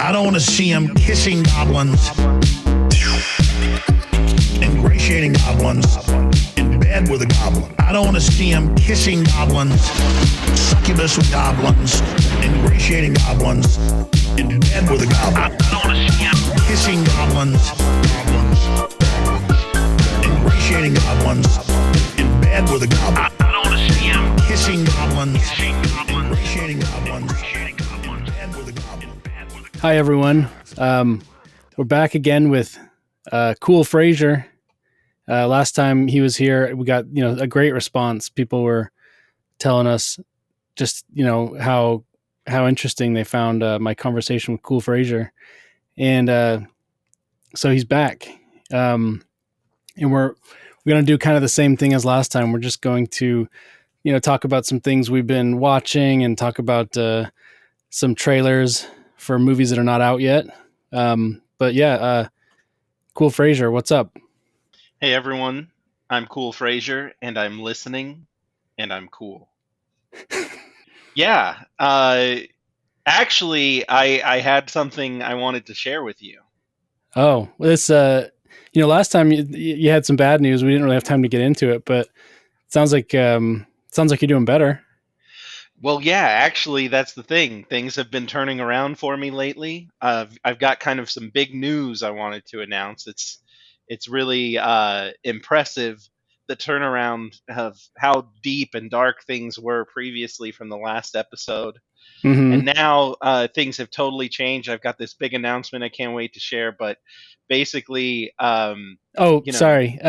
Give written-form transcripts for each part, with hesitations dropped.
I don't want to see him kissing goblins, ingratiating goblins, in bed with a goblin. I don't want to see him kissing goblins, succubus with goblins, ingratiating goblins, in bed with a goblin. I don't want to see him kissing goblins, ingratiating goblins, in bed with a goblin. I don't want to see him kissing goblins, ingratiating goblins, in bed with a goblin. Hi, everyone. We're back again with Cool Frazier. Last time he was here, we got a great response. People were telling us just how interesting they found my conversation with Cool Frazier, and so he's back. And we're going to do kind of the same thing as last time. We're just going to talk about some things we've been watching and talk about some trailers for movies that are not out yet. But yeah, Cool Frazier, what's up? Hey everyone, I'm Cool Frazier, and I'm listening, and I'm cool. Yeah, actually, I had something I wanted to share with you. Oh, this, last time you had some bad news. We didn't really have time to get into it, but it sounds like you're doing better. Well, yeah, actually, that's the thing. Things have been turning around for me lately. I've got kind of some big news I wanted to announce. It's really impressive, the turnaround of how deep and dark things were previously from the last episode. Mm-hmm. And now things have totally changed. I've got this big announcement I can't wait to share. But basically, sorry.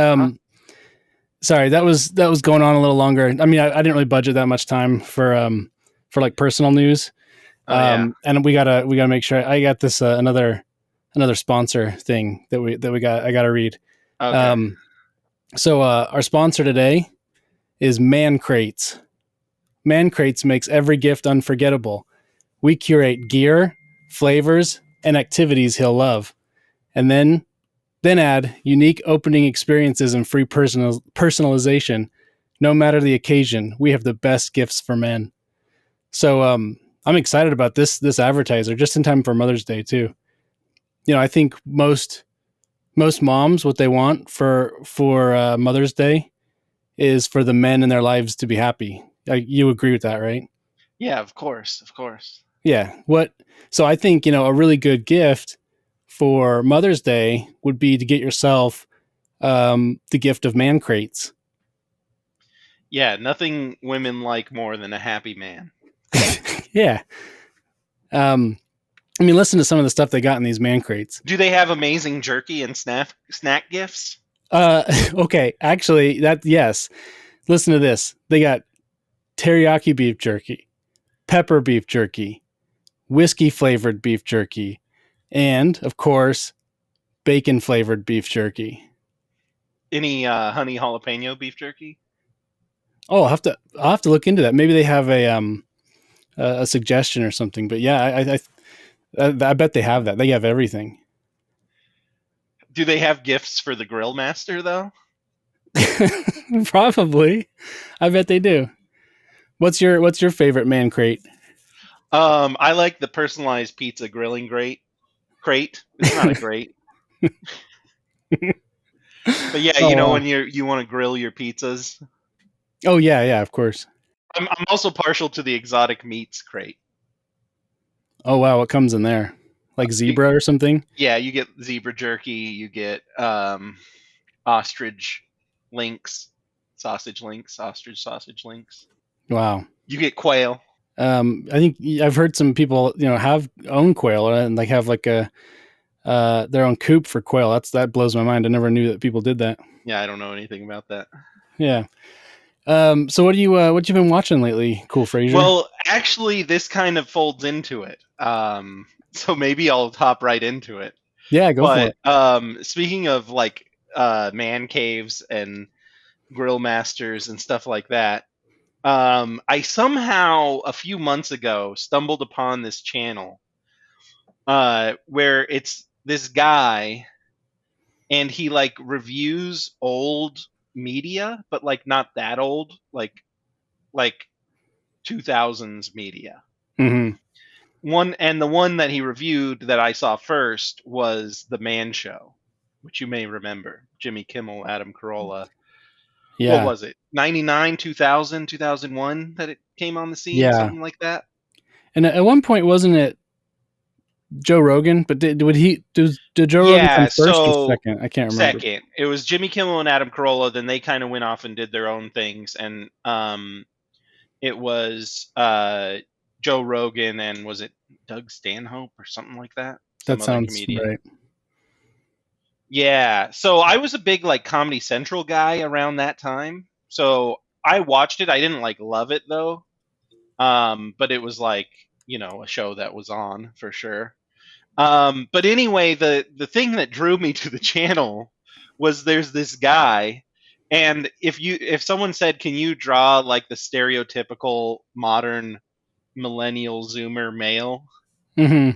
Sorry, that was going on a little longer. I mean, I didn't really budget that much time for like personal news. And we gotta make sure I got this another sponsor thing that we got. I gotta read. Okay. So our sponsor today is Man Crates. Man Crates makes every gift unforgettable. We curate gear, flavors, and activities he'll love, and then add unique opening experiences and free personalization. No matter the occasion, we have the best gifts for men. So I'm excited about this advertiser, just in time for Mother's Day too. I think most moms, what they want for Mother's Day is for the men in their lives to be happy. You agree with that, right? Yeah, of course. Yeah. So I think, a really good gift for Mother's Day would be to get yourself the gift of Man Crates. Yeah, nothing women like more than a happy man. Yeah. Listen to some of the stuff they got in these Man Crates. Do they have amazing jerky and snack gifts? Okay. Actually, yes. Listen to this. They got teriyaki beef jerky, pepper beef jerky, whiskey flavored beef jerky, and of course, bacon flavored beef jerky. Any honey jalapeno beef jerky? Oh, I'll have to look into that. Maybe they have a suggestion or something. But yeah, I bet they have that. They have everything. Do they have gifts for the grill master though? Probably. I bet they do. What's your favorite Man Crate? I like the personalized pizza grilling crate. It's not a grate. But yeah, when you want to grill your pizzas. Oh yeah, of course. I'm also partial to the exotic meats crate. Oh wow, what comes in there? Like zebra or something? Yeah, you get zebra jerky, you get ostrich links, ostrich sausage links. Wow. You get quail. I think I've heard some people, have own quail and like have like a their own coop for quail. That blows my mind. I never knew that people did that. Yeah, I don't know anything about that. Yeah. So what you been watching lately, Cool Frazier? Well, actually, this kind of folds into it. So maybe I'll hop right into it. Yeah, go for it. Speaking of like man caves and grill masters and stuff like that, I somehow a few months ago stumbled upon this channel where it's this guy and he like reviews old media, but like not that old, like 2000s media. Mm-hmm. the one that he reviewed that I saw first was The Man Show, which you may remember. Jimmy Kimmel, Adam Carolla. What Yeah. was it? 99, 2000, 2001 that it came on the scene, Yeah. something like that. And at one point, wasn't it Joe Rogan? But did Joe Rogan come Yeah, first or so second? I can't remember. second. It was Jimmy Kimmel and Adam Carolla, then they kind of went off and did their own things, and it was Joe Rogan and was it Doug Stanhope or something like that? Some That other sounds comedian. right. Yeah, so I was a big like Comedy Central guy around that time. So I watched it. I didn't like love it though. But it was like, a show that was on for sure. But anyway, the thing that drew me to the channel was there's this guy, and if someone said, "Can you draw like the stereotypical modern millennial Zoomer male?" Hmm.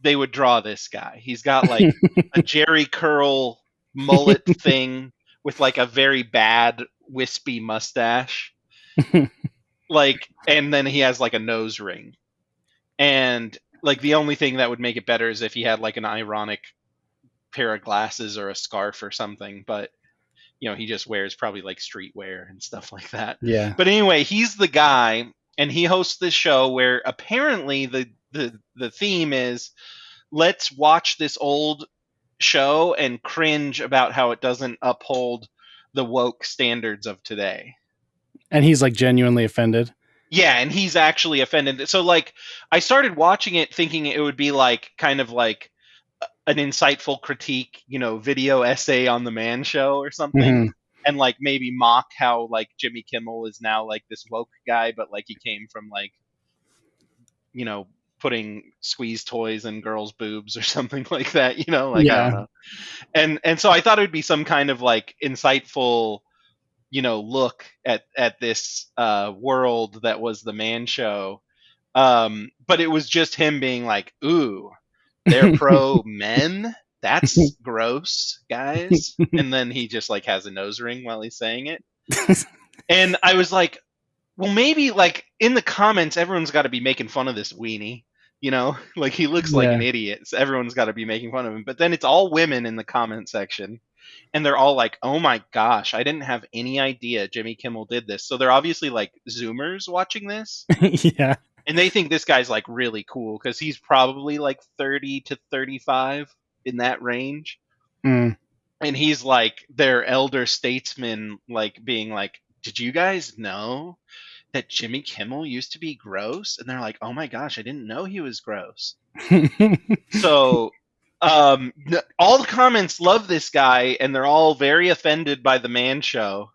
they would draw this guy. He's got like a Jerry curl mullet thing with like a very bad wispy mustache, like, and then he has like a nose ring, and like the only thing that would make it better is if he had like an ironic pair of glasses or a scarf or something, but he just wears probably like streetwear and stuff like that. Yeah. But anyway, he's the guy, and he hosts this show where apparently the theme is, let's watch this old show and cringe about how it doesn't uphold the woke standards of today. And he's like genuinely offended. Yeah, and he's actually offended. So like I started watching it thinking it would be like kind of like an insightful critique, video essay on the Man Show or something. Hmm. And like maybe mock how like Jimmy Kimmel is now like this woke guy, but like he came from like, putting squeeze toys in girls' boobs or something like that, like I don't know. And so I thought it would be some kind of like insightful, look at this world that was the Man Show. But it was just him being like, ooh, they're pro men. That's gross, guys. And then he just like has a nose ring while he's saying it. And I was like, well, maybe like in the comments, everyone's got to be making fun of this weenie. Like he looks like an idiot. So everyone's got to be making fun of him. But then it's all women in the comment section. And they're all like, oh my gosh, I didn't have any idea Jimmy Kimmel did this. So they're obviously like Zoomers watching this. Yeah. And they think this guy's like really cool because he's probably like 30 to 35 in that range. Mm. And he's like their elder statesman, like being like, did you guys know that Jimmy Kimmel used to be gross? And they're like, oh my gosh, I didn't know he was gross. So all the comments love this guy, and they're all very offended by the Man Show.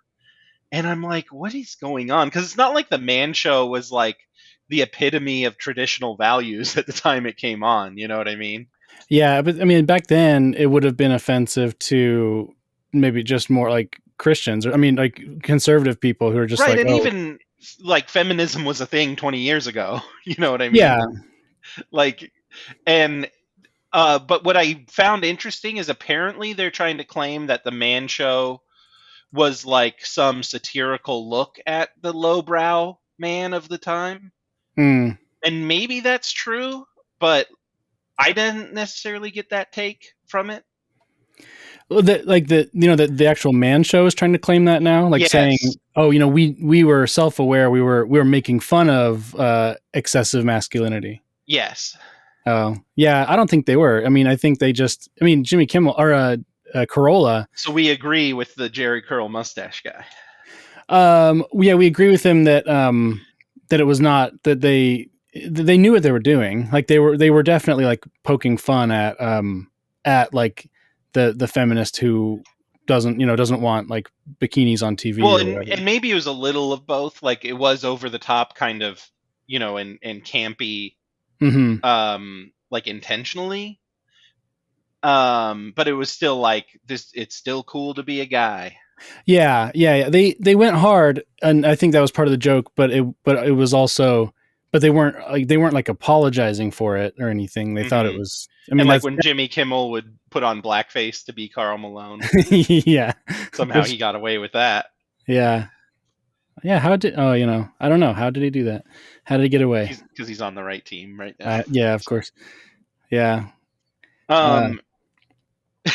And I'm like, what is going on? Because it's not like the Man Show was like the epitome of traditional values at the time it came on. You know what I mean? Yeah, but I mean, back then it would have been offensive to maybe just more like Christians, or I mean, like conservative people who are just right. like, And oh, even like feminism was a thing 20 years ago. You know what I mean? yeah, Like, and but what I found interesting is apparently they're trying to claim that the Man Show was like some satirical look at the lowbrow man of the time. mm. And maybe that's true, but I didn't necessarily get that take from it. Well, the actual Man Show is trying to claim that now, like Yes. saying, oh, we were self-aware, we were making fun of excessive masculinity. Yes. Oh, yeah, I don't think they were. I mean, I think they just, I mean, Jimmy Kimmel or Carolla. So we agree with the Jerry curl mustache guy. Yeah, we agree with him that that it was not that they knew what they were doing. Like they were definitely like poking fun at like the feminist who doesn't want like bikinis on TV. Well, or and maybe it was a little of both. Like it was over the top, kind of, and campy, like intentionally. But it was still like this. It's still cool to be a guy. Yeah. They went hard, and I think that was part of the joke. But it was also, but they weren't like apologizing for it or anything. They thought it was. I mean, and like when Jimmy Kimmel would put on blackface to be Karl Malone, yeah, somehow he got away with that. Yeah. Yeah, how did? Oh, I don't know. How did he do that? How did he get away? He's on the right team right now. Yeah, of So, course. Yeah. Uh, um,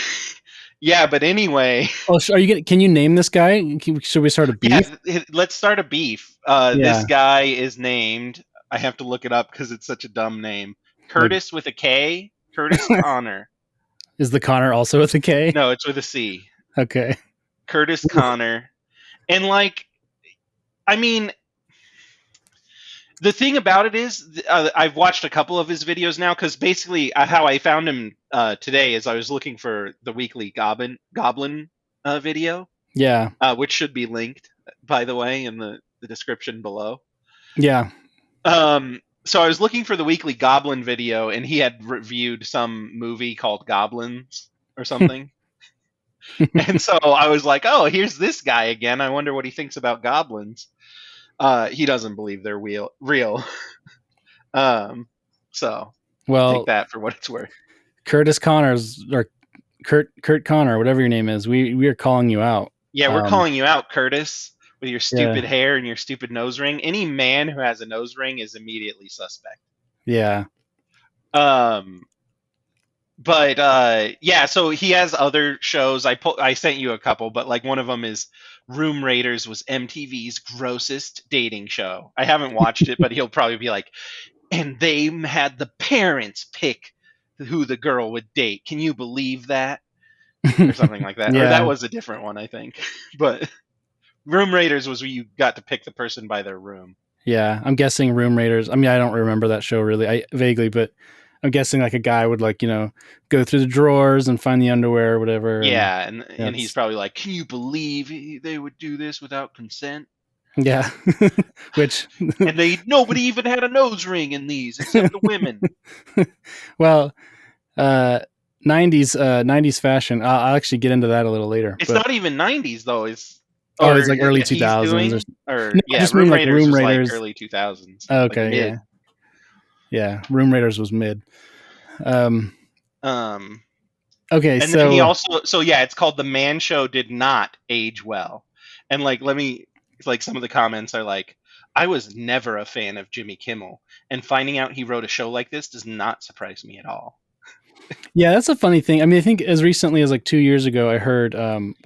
yeah, but anyway, oh, are you Can you name this guy? Should we start a yeah, beef? let's start a beef. This Yeah, guy is named. I have to look it up because it's such a dumb name. like Curtis with a K. Curtis Connor. is the Connor also with a K? No, it's with a C. Okay. Curtis Connor. And like, I mean, the thing about it is, I've watched a couple of his videos now because basically how I found him today is I was looking for the weekly Goblin video, Yeah. which should be linked, by the way, in the description below. Yeah. So I was looking for the weekly Goblin video, and he had reviewed some movie called Goblins or something. And so I was like, oh, here's this guy again. I wonder what he thinks about goblins. He doesn't believe they're real. So take Well, that for what it's worth. Curtis Connors or Kurt Connor, whatever your name is, we are calling you out. Yeah, we're calling you out, Curtis, with your stupid Yeah. hair and your stupid nose ring. Any man who has a nose ring is immediately suspect. Yeah. But yeah, so he has other shows. I sent you a couple, but like one of them is Room Raiders was MTV's grossest dating show. I haven't watched it, but he'll probably be like, and they had the parents pick who the girl would date. Can you believe that? Or something like that. Or Yeah. that was a different one, I think. But Room Raiders was where you got to pick the person by their room. Yeah. I'm guessing Room Raiders. I mean, I don't remember that show really. I vaguely, but I'm guessing like a guy would like, go through the drawers and find the underwear or whatever. Yeah, and he's probably like, can you believe they would do this without consent? Yeah. Which And nobody even had a nose ring in these except the women. well, 90s fashion. I'll actually get into that a little later. It's but, not even 90s though. It's like early 2000s or no, yeah, just Room mean like Raiders Room was Raiders. like early 2000s. Okay, like mid. Yeah. Room Raiders was mid. Okay, And so then he also it's called The Man Show Did Not Age Well. And like some of the comments are like, I was never a fan of Jimmy Kimmel, and finding out he wrote a show like this does not surprise me at all. yeah, that's a funny thing. I mean, I think as recently as like 2 years ago, I heard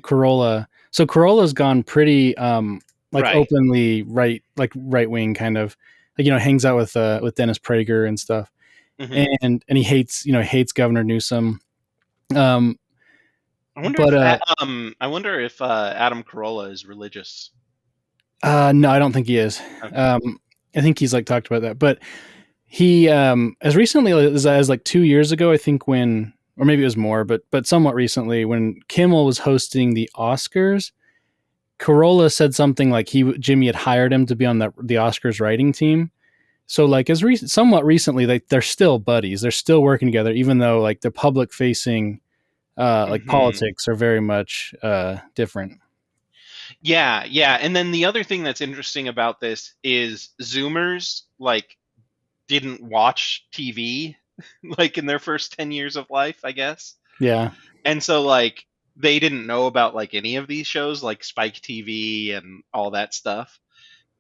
Corolla. So Corolla's gone pretty Right. openly right wing kind of, like, hangs out with Dennis Prager and stuff. Mm-hmm. And he hates Governor Newsom. I wonder if Adam Carolla is religious. No, I don't think he is. Okay. I think he's like talked about that, but he as recently as like 2 years ago, I think, when, or maybe it was more, but somewhat recently, when Kimmel was hosting the Oscars, Carolla said something like Jimmy had hired him to be on the Oscars writing team. So like somewhat recently, they're still buddies. They're still working together, even though like the public facing like politics are very much different. Yeah. And then the other thing that's interesting about this is Zoomers like didn't watch TV like in their first 10 years of life, I guess. Yeah. And so like they didn't know about like any of these shows like Spike TV and all that stuff.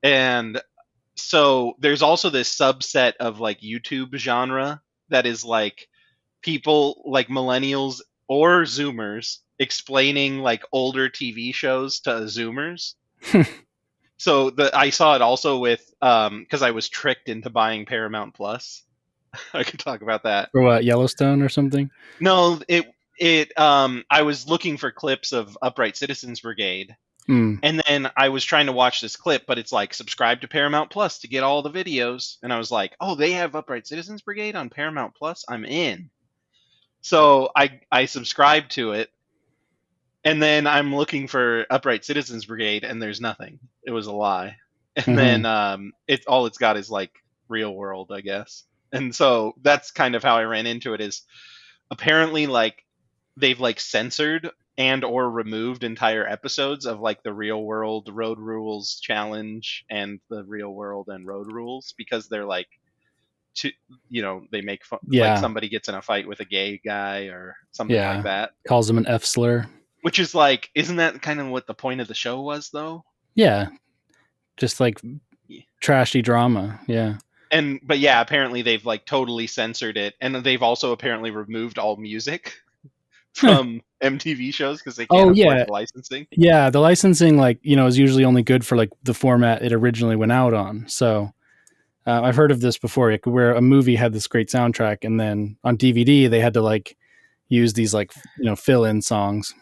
And so there's also this subset of like YouTube genre that is like people like millennials or Zoomers explaining like older TV shows to Zoomers. So I saw it also with because I was tricked into buying Paramount Plus. I could talk about that. For what, Yellowstone or something? No, I was looking for clips of Upright Citizens Brigade. And then I was trying to watch this clip, but it's like subscribe to Paramount Plus to get all the videos. And I was like, oh, they have Upright Citizens Brigade on Paramount Plus? I'm in. So I subscribed to it. And then I'm looking for Upright Citizens Brigade, and there's nothing. It was a lie. And then all it's got is like Real World, I guess. And so that's kind of how I ran into it. Is apparently like they've like censored and or removed entire episodes of like the Real World Road Rules Challenge and the Real World and Road Rules because they're like, they make fun, like somebody gets in a fight with a gay guy or something like that. Calls him an F slur. Which is like, isn't that kind of what the point of the show was, though? Yeah. just like Yeah. trashy drama. Yeah. But yeah, apparently they've like totally censored it, and they've also apparently removed all music from MTV shows because they can't Oh afford yeah, the licensing. yeah. The licensing, like is usually only good for like the format it originally went out on. So I've heard of this before, like, where a movie had this great soundtrack, and then on DVD they had to like use these like fill-in songs.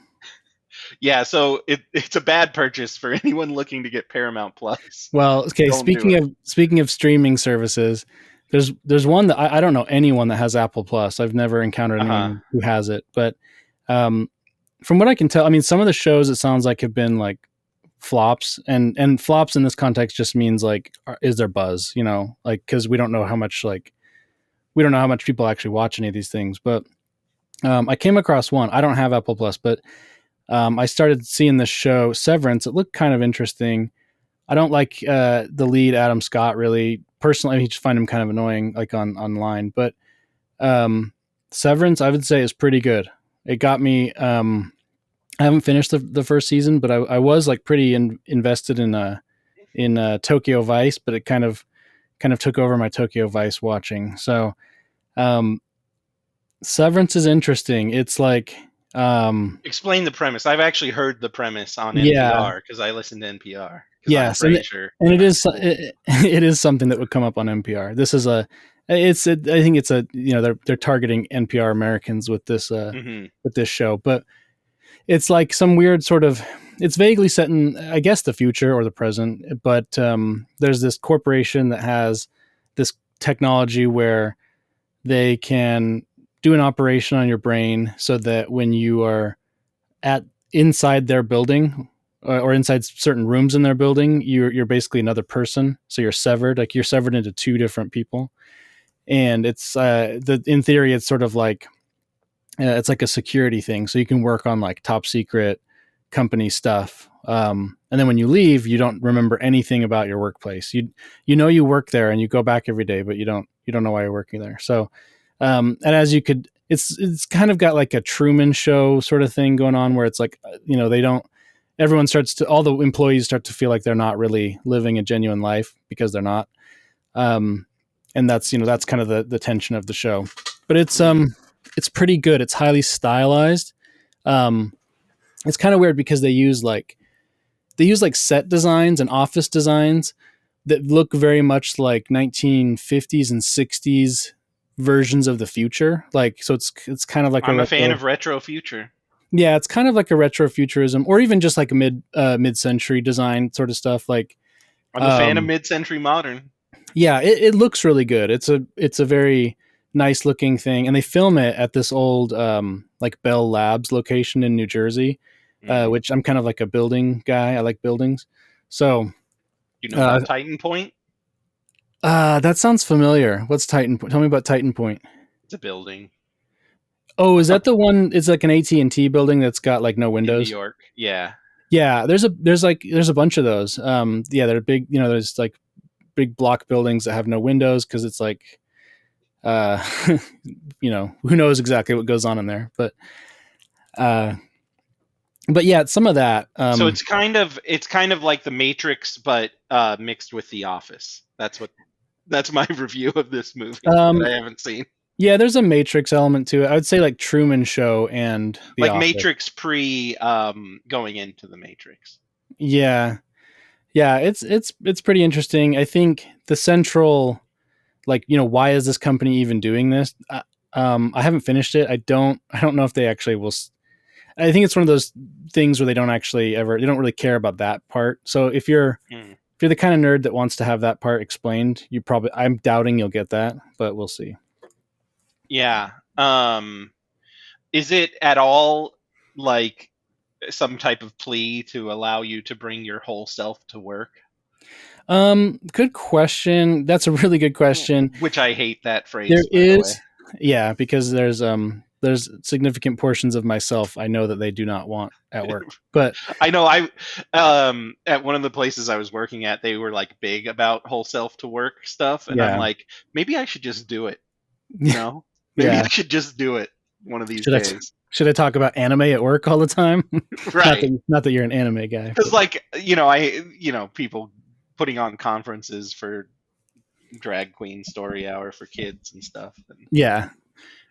Yeah, so it's a bad purchase for anyone looking to get Paramount Plus. Well, okay. Don't do it. Speaking of streaming services, there's one that I don't know anyone that has Apple Plus. I've never encountered Uh-huh. anyone who has it, but um, from what I can tell, I mean, some of the shows it sounds like have been like flops, and flops in this context just means like, is there buzz? Like, because we don't know how much people actually watch any of these things. But I came across one. I don't have Apple Plus, but I started seeing this show Severance. It looked kind of interesting. I don't like the lead Adam Scott really. Personally, I just find him kind of annoying, like online. But Severance, I would say, is pretty good. It got me. I haven't finished the first season, but I was like pretty invested in Tokyo Vice, but it kind of took over my Tokyo Vice watching. So Severance is interesting. It's like Explain the premise. I've actually heard the premise on yeah. NPR because I listen to NPR. Yes, I'm and pretty sure. it is something that would come up on NPR. This is I think it's they're targeting NPR Americans with this with this show, but it's like some weird sort of, it's vaguely set in, I guess, the future or the present, but there's this corporation that has this technology where they can do an operation on your brain so that when you are inside their building or inside certain rooms in their building, you're basically another person. So you're severed into two different people. And it's in theory, it's sort of like, it's like a security thing. So you can work on like top secret company stuff. And then when you leave, you don't remember anything about your workplace. You work there and you go back every day, but you don't know why you're working there. So, and as you could, it's kind of got like a Truman Show sort of thing going on where it's like, all the employees start to feel like they're not really living a genuine life because they're not. And that's kind of the tension of the show, but it's pretty good. It's highly stylized. It's kind of weird because they use like set designs and office designs that look very much like 1950s and 60s versions of the future. Like, so it's kind of like I'm a fan of retro future. Yeah, it's kind of like a retro futurism, or even just like a mid-century design sort of stuff. Like, I'm a fan of mid-century modern. Yeah, it looks really good. It's a very nice looking thing, and they film it at this old like Bell Labs location in New Jersey, which I'm kind of like a building guy. I like buildings. So about Titan Point? That sounds familiar. What's Titan Point? Tell me about Titan Point. It's a building. Oh, is that the one? It's like an AT&T building that's got like no windows. In New York, yeah. Yeah, there's a bunch of those. Yeah, they're big. There's like big block buildings that have no windows because it's like, who knows exactly what goes on in there, but yeah, some of that. So it's kind of like the Matrix, but mixed with The Office. That's my review of this movie that I haven't seen. Yeah, there's a Matrix element to it. I would say like Truman Show and The like Office. Matrix pre going into the Matrix. Yeah, it's pretty interesting. I think the central, like, why is this company even doing this? I haven't finished it. I don't know if they actually will. I think it's one of those things where they don't really care about that part. So if you're the kind of nerd that wants to have that part explained, I'm doubting you'll get that, but we'll see. Yeah. Is it at all like some type of plea to allow you to bring your whole self to work? Good question. That's a really good question. Which I hate that phrase. There is, yeah, because there's significant portions of myself I know that they do not want at work. But I know at one of the places I was working at, they were like big about whole self to work stuff, and I'm like, maybe I should just do it. Maybe I should just do it one of these days. Should I talk about anime at work all the time? Right. Not that you're an anime guy. Because people putting on conferences for drag queen story hour for kids and stuff. Yeah.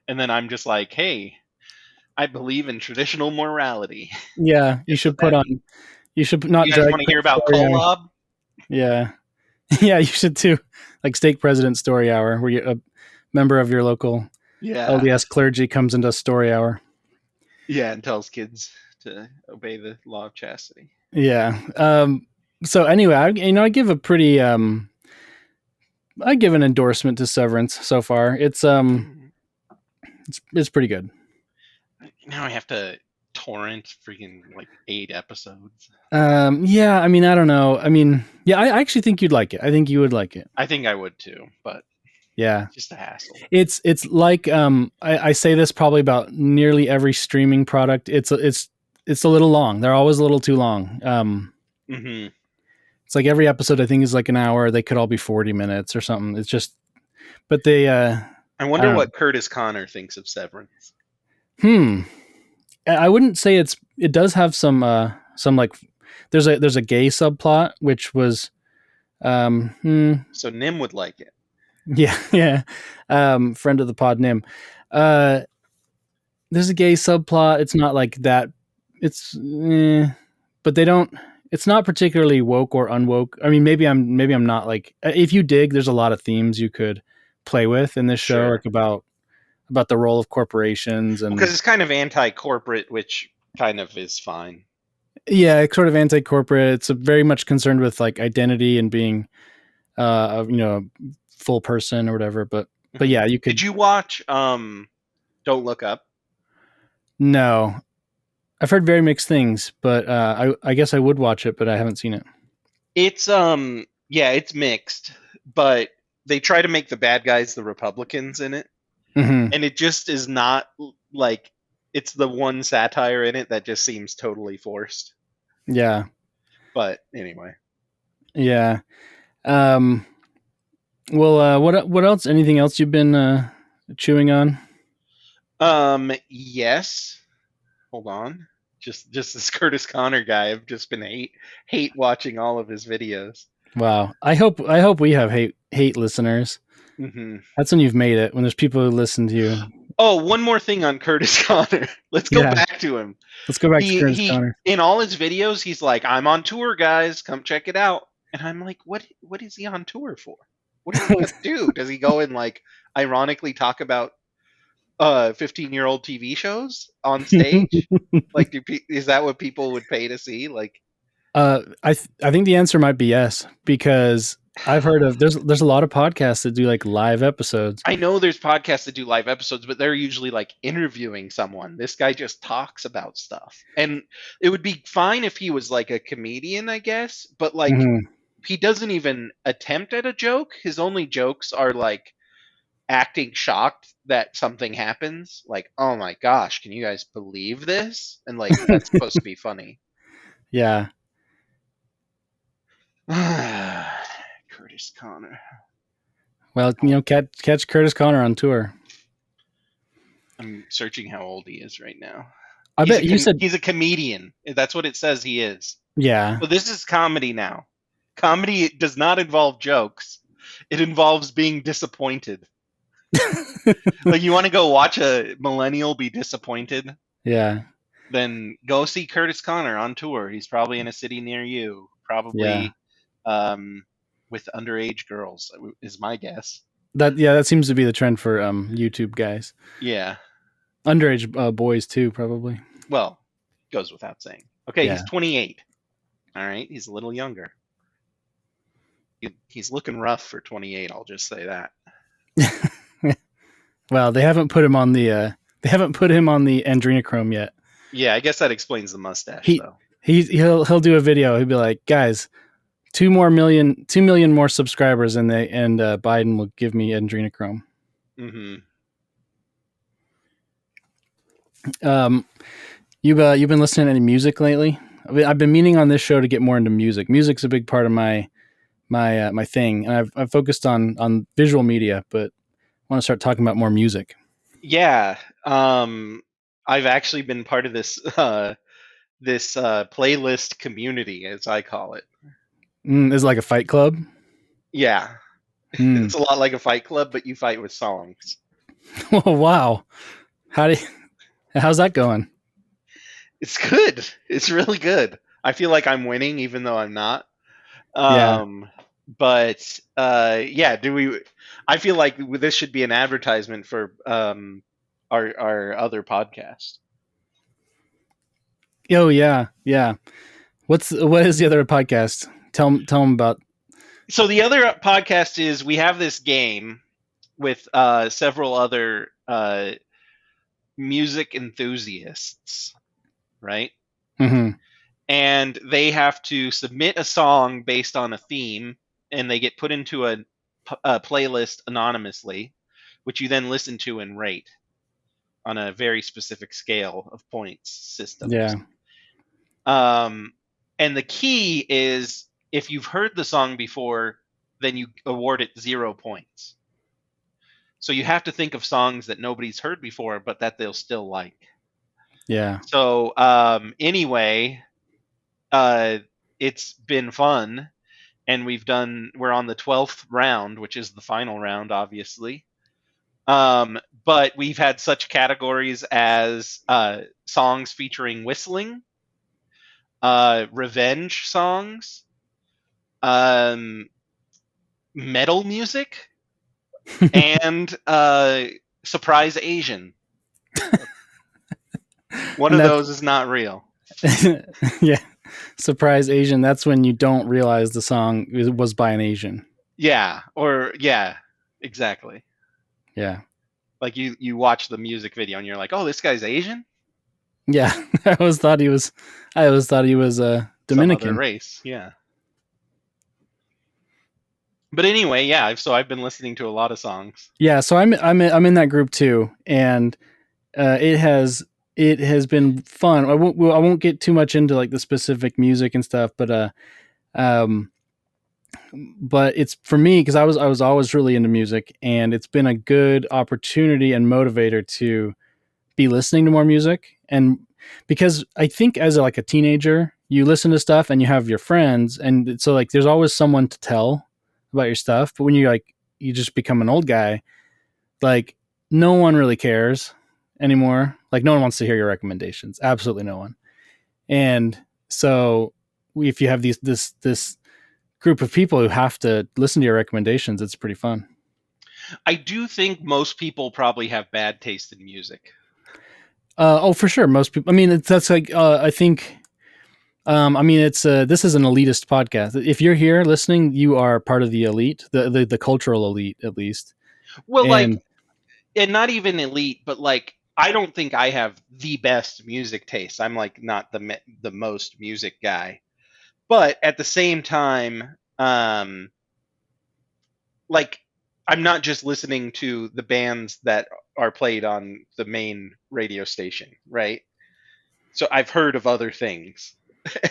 And then I'm just like, hey, I believe in traditional morality. Yeah. You Guess what should put that on. means? You should You not guys drag want to queen hear about story hour. Kolob? Yeah. Yeah. You should too. Like stake president story hour, where a member of your local Yeah. LDS clergy comes into story hour. Yeah, and tells kids to obey the law of chastity. Yeah. So anyway, I give a pretty I give an endorsement to Severance so far. It's pretty good. Now I have to torrent freaking like 8 episodes. Yeah, I mean, I don't know. I mean, yeah, I actually think you'd like it. I think you would like it. I think I would too, but Yeah. just a hassle. It's like I say this probably about nearly every streaming product. It's a little long. They're always a little too long. Mm-hmm. It's like every episode I think is like an hour. They could all be 40 minutes or something. It's just, but they I I wonder don't what Curtis Konner thinks of Severance. I wouldn't say it does have some like there's a gay subplot which was So Nim would like it. yeah friend of the pod Nim. There's a gay subplot. It's not like that. It's but they don't. It's not particularly woke or unwoke. I mean, maybe I'm not like. If you dig, there's a lot of themes you could play with in this show, Sure. like about the role of corporations and Because it's kind of anti-corporate, which kind of is fine. yeah, it's sort of anti-corporate. It's very much concerned with like identity and being, a full person or whatever. But yeah, you could. Did you watch Don't Look Up? No, I've heard very mixed things, but I guess I would watch it, but I haven't seen it. It's it's mixed, but they try to make the bad guys the Republicans in it. Mm-hmm. And it just is not like it's the one satire in it that just seems totally forced. Yeah. But anyway. Yeah. Well, what else? Anything else you've been chewing on? Yes. Hold on. Just this Curtis Konner guy. I've just been hate watching all of his videos. Wow. I hope we have hate listeners. Mm-hmm. That's when you've made it. When there's people who listen to you. Oh, one more thing on Curtis Konner. Let's go back to him. Let's go back to Curtis Konner. In all his videos, he's like, "I'm on tour, guys. Come check it out." And I'm like, "What is he on tour for? What does he gonna do? Does he go and like ironically talk about 15-year-old TV shows on stage? Like, is that what people would pay to see? Like, I think the answer might be yes, because I've heard of there's a lot of podcasts that do like live episodes. I know there's podcasts that do live episodes, but they're usually like interviewing someone. This guy just talks about stuff. And it would be fine if he was like a comedian, I guess, but like he doesn't even attempt at a joke. His only jokes are like acting shocked that something happens. Like, "Oh my gosh, can you guys believe this?" And like that's supposed to be funny. Yeah. Curtis Konner. Well, catch Curtis Konner on tour. I'm searching how old he is right now. I bet you said he's a comedian. That's what it says he is. Yeah. So this is comedy now. Comedy does not involve jokes. It involves being disappointed. Like, you want to go watch a millennial be disappointed? Yeah. Then go see Curtis Konner on tour. He's probably in a city near you. Probably with underage girls, is my guess. That seems to be the trend for YouTube guys. Yeah. Underage boys too, probably. Well, goes without saying. Okay, Yeah. He's 28. All right, he's a little younger. He's looking rough for 28. I'll just say that. Well, they haven't put him on the adrenochrome yet. Yeah, I guess that explains the mustache. Though he'll do a video. He'll be like, guys, 2 million more subscribers, and Biden will give me adrenochrome. Mm-hmm. You've been listening to any music lately? I've been meaning on this show to get more into music. Music's a big part of my thing, and I've focused on visual media, but I want to start talking about more music. Yeah, I've actually been part of this this playlist community, as I call it. Is it like a fight club? Yeah, Mm. it's a lot like a Fight Club, but you fight with songs. Oh, wow. How's that going? It's good. It's really good. I feel like I'm winning, even though I'm not. Yeah. Um, but yeah, do we? I feel like this should be an advertisement for our other podcast. Oh, yeah. Yeah. What is the other podcast? Tell them about. So the other podcast is we have this game with several other music enthusiasts, right? Mhm. And they have to submit a song based on a theme, and they get put into a playlist anonymously, which you then listen to and rate on a very specific scale of points systems. Yeah. Um, and the key is if you've heard the song before, then you award it 0 points. So you have to think of songs that nobody's heard before, but that they'll still like. Yeah. So anyway, it's been fun, and we're on the 12th round, which is the final round, obviously. But we've had such categories as songs featuring whistling, revenge songs, um, metal music, and surprise Asian. One And of those is not real. yeah. Surprise Asian. That's when you don't realize the song was by an Asian. Yeah, or yeah, exactly. Yeah. Like you watch the music video and you're like, oh, this guy's Asian. Yeah. I always thought he was Some other Dominican. race. Yeah. But anyway, yeah. So I've been listening to a lot of songs. Yeah, so I'm in that group too, and it has been fun. I won't get too much into like the specific music and stuff, um, but it's for me because I was always really into music, and it's been a good opportunity and motivator to be listening to more music, and because I think as like a teenager, you listen to stuff and you have your friends, and so like there's always someone to tell about your stuff, but when you just become an old guy, like no one really cares anymore. Like no one wants to hear your recommendations. Absolutely no one. And so if you have this group of people who have to listen to your recommendations, it's pretty fun. I do think most people probably have bad taste in music. Oh, for sure. Most people. I mean, that's like I think. I mean, it's this is an elitist podcast. If you're here listening, you are part of the elite, the cultural elite, at least. Well, like, And and not even elite, but like, I don't think I have the best music taste. I'm like not the most music guy, but at the same time, like, I'm not just listening to the bands that are played on the main radio station, right? So I've heard of other things.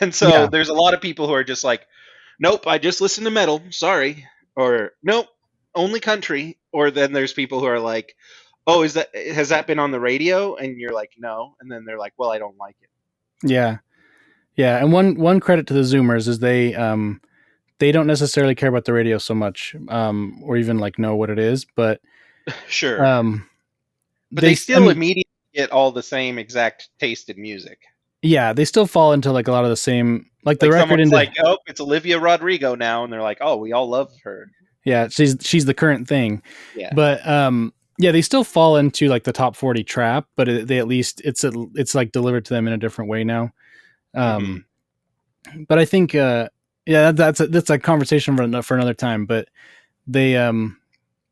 And so yeah, there's a lot of people who are just like, nope, I just listen to metal, sorry. Or nope, only country. Or then there's people who are like, oh, has that been on the radio? And you're like, no. And then they're like, well, I don't like it. yeah, yeah. And one credit to the Zoomers is they don't necessarily care about the radio so much, or even like know what it is, but Sure. um, But they I still mean, immediately get all the same exact taste in music. yeah, they still fall into like a lot of the same, like the Like record someone's into, like, oh, it's Olivia Rodrigo now. And they're like, oh, we all love her. yeah, she's the current thing, Yeah. but yeah, they still fall into like the top 40 trap, but they at least it's like delivered to them in a different way now. Hmm. But I think yeah, that's a conversation for another time. But they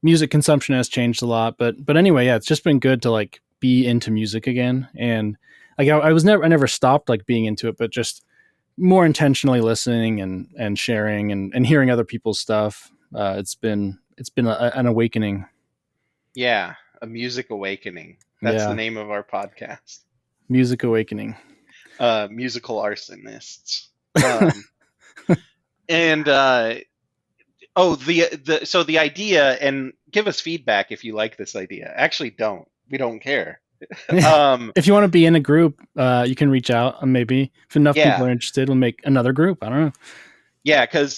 music consumption has changed a lot. But anyway, yeah, it's just been good to like be into music again, and like I never stopped like being into it, but just more intentionally listening and sharing and hearing other people's stuff. It's been an awakening. Yeah. A music awakening. That's the Yeah, name of our podcast. music awakening. Musical arsonists. And oh, so the idea, and give us feedback if you like this idea. Actually, don't. We don't care. If you want to be in a group, you can reach out, and maybe if enough people Yeah. are interested, we'll make another group. I don't know. Yeah, because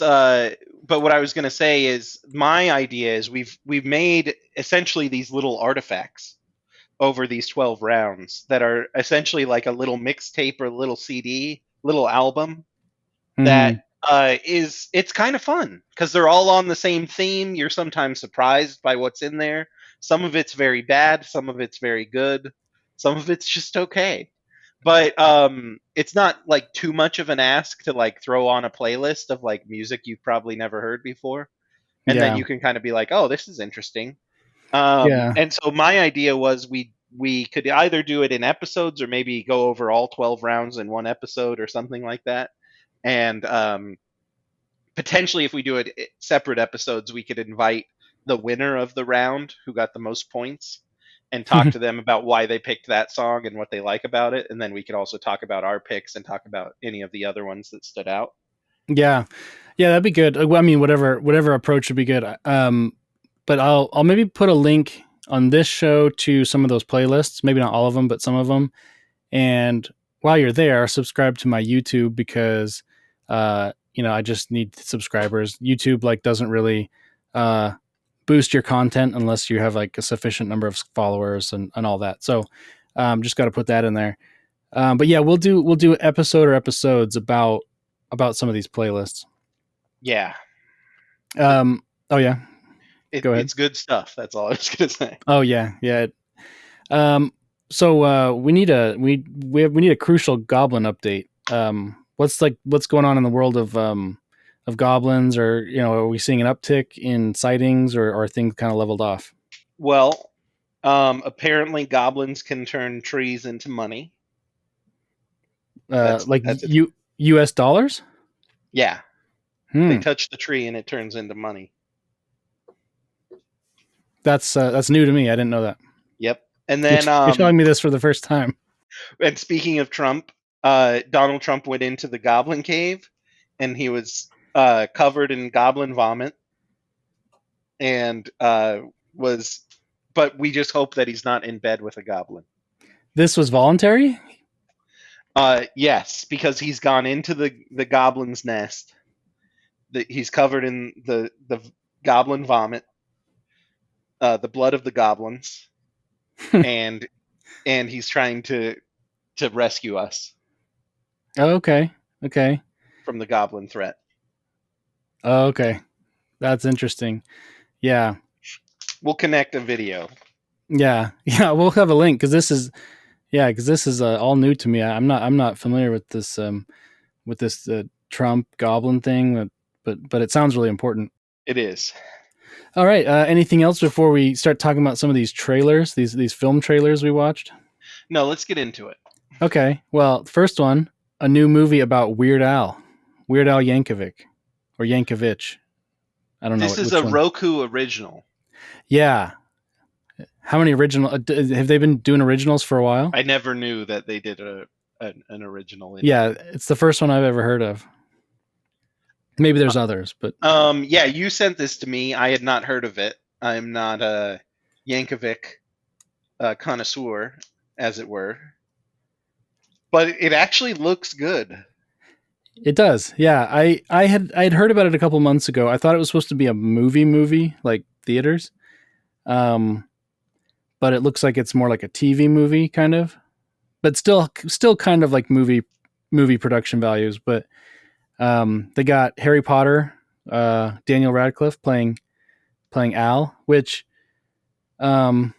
but what I was going to say is my idea is we've made essentially these little artifacts over these 12 rounds that are essentially like a little mixtape or a little CD, little album that Hmm. is it's kind of fun because they're all on the same theme. You're sometimes surprised by what's in there. Some of it's very bad, some of it's very good, some of it's just okay. But it's not like too much of an ask to like throw on a playlist of like music you've probably never heard before, and then Yeah. you can kind of be like, oh, this is interesting. Yeah. And so my idea was we could either do it in episodes or maybe go over all 12 rounds in one episode or something like that. And potentially, if we do it separate episodes, we could invite the winner of the round who got the most points and talk to them about why they picked that song and what they like about it. And then we could also talk about our picks and talk about any of the other ones that stood out. Yeah. Yeah, that'd be good. Well, I mean, whatever approach would be good. But I'll maybe put a link on this show to some of those playlists. Maybe not all of them, but some of them. And while you're there, subscribe to my YouTube because, I just need subscribers. YouTube like doesn't really boost your content unless you have like a sufficient number of followers and all that. So just got to put that in there. But yeah, we'll do episode or episodes about some of these playlists. Yeah. Oh yeah, go ahead. It's good stuff. That's all I was going to say. Oh yeah, yeah. Um, so we need a crucial goblin update. What's going on in the world of goblins, or are we seeing an uptick in sightings, or are things kind of leveled off? Well, apparently goblins can turn trees into money. Like That's it. U.S. dollars? Yeah. They Hmm. touch the tree and it turns into money. That's new to me. I didn't know that. Yep. And then You're telling me this for the first time. and speaking of Trump, Donald Trump went into the Goblin Cave, and he was covered in goblin vomit, and was. But we just hope that he's not in bed with a goblin. This was voluntary? Yes, because he's gone into the goblin's nest. He's covered in the goblin vomit, the blood of the goblins, and he's trying to rescue us Oh, okay. Okay. from the goblin threat. Oh, okay. That's interesting. Yeah. We'll connect a video. Yeah. Yeah. We'll have a link because this is all new to me. I'm not familiar with this Trump goblin thing, but it sounds really important. It is. All right. Anything else before we start talking about some of these trailers, these film trailers we watched? No, let's get into it. Okay. Well, first one, a new movie about Weird Al Yankovic, or Yankovic. I don't know. This is which a one. Roku original. Yeah. How many original have they been doing originals for a while? I never knew that they did an original. Yeah, it's the first one I've ever heard of. Maybe there's others, but Yeah, you sent this to me. I had not heard of it. I'm not a Yankovic connoisseur, as it were, but it actually looks good. it does. Yeah, I'd heard about it a couple months ago. I thought it was supposed to be a movie, like theaters. But it looks like it's more like a TV movie kind of. But still kind of like movie production values, but they got Harry Potter, Daniel Radcliffe playing Al, which I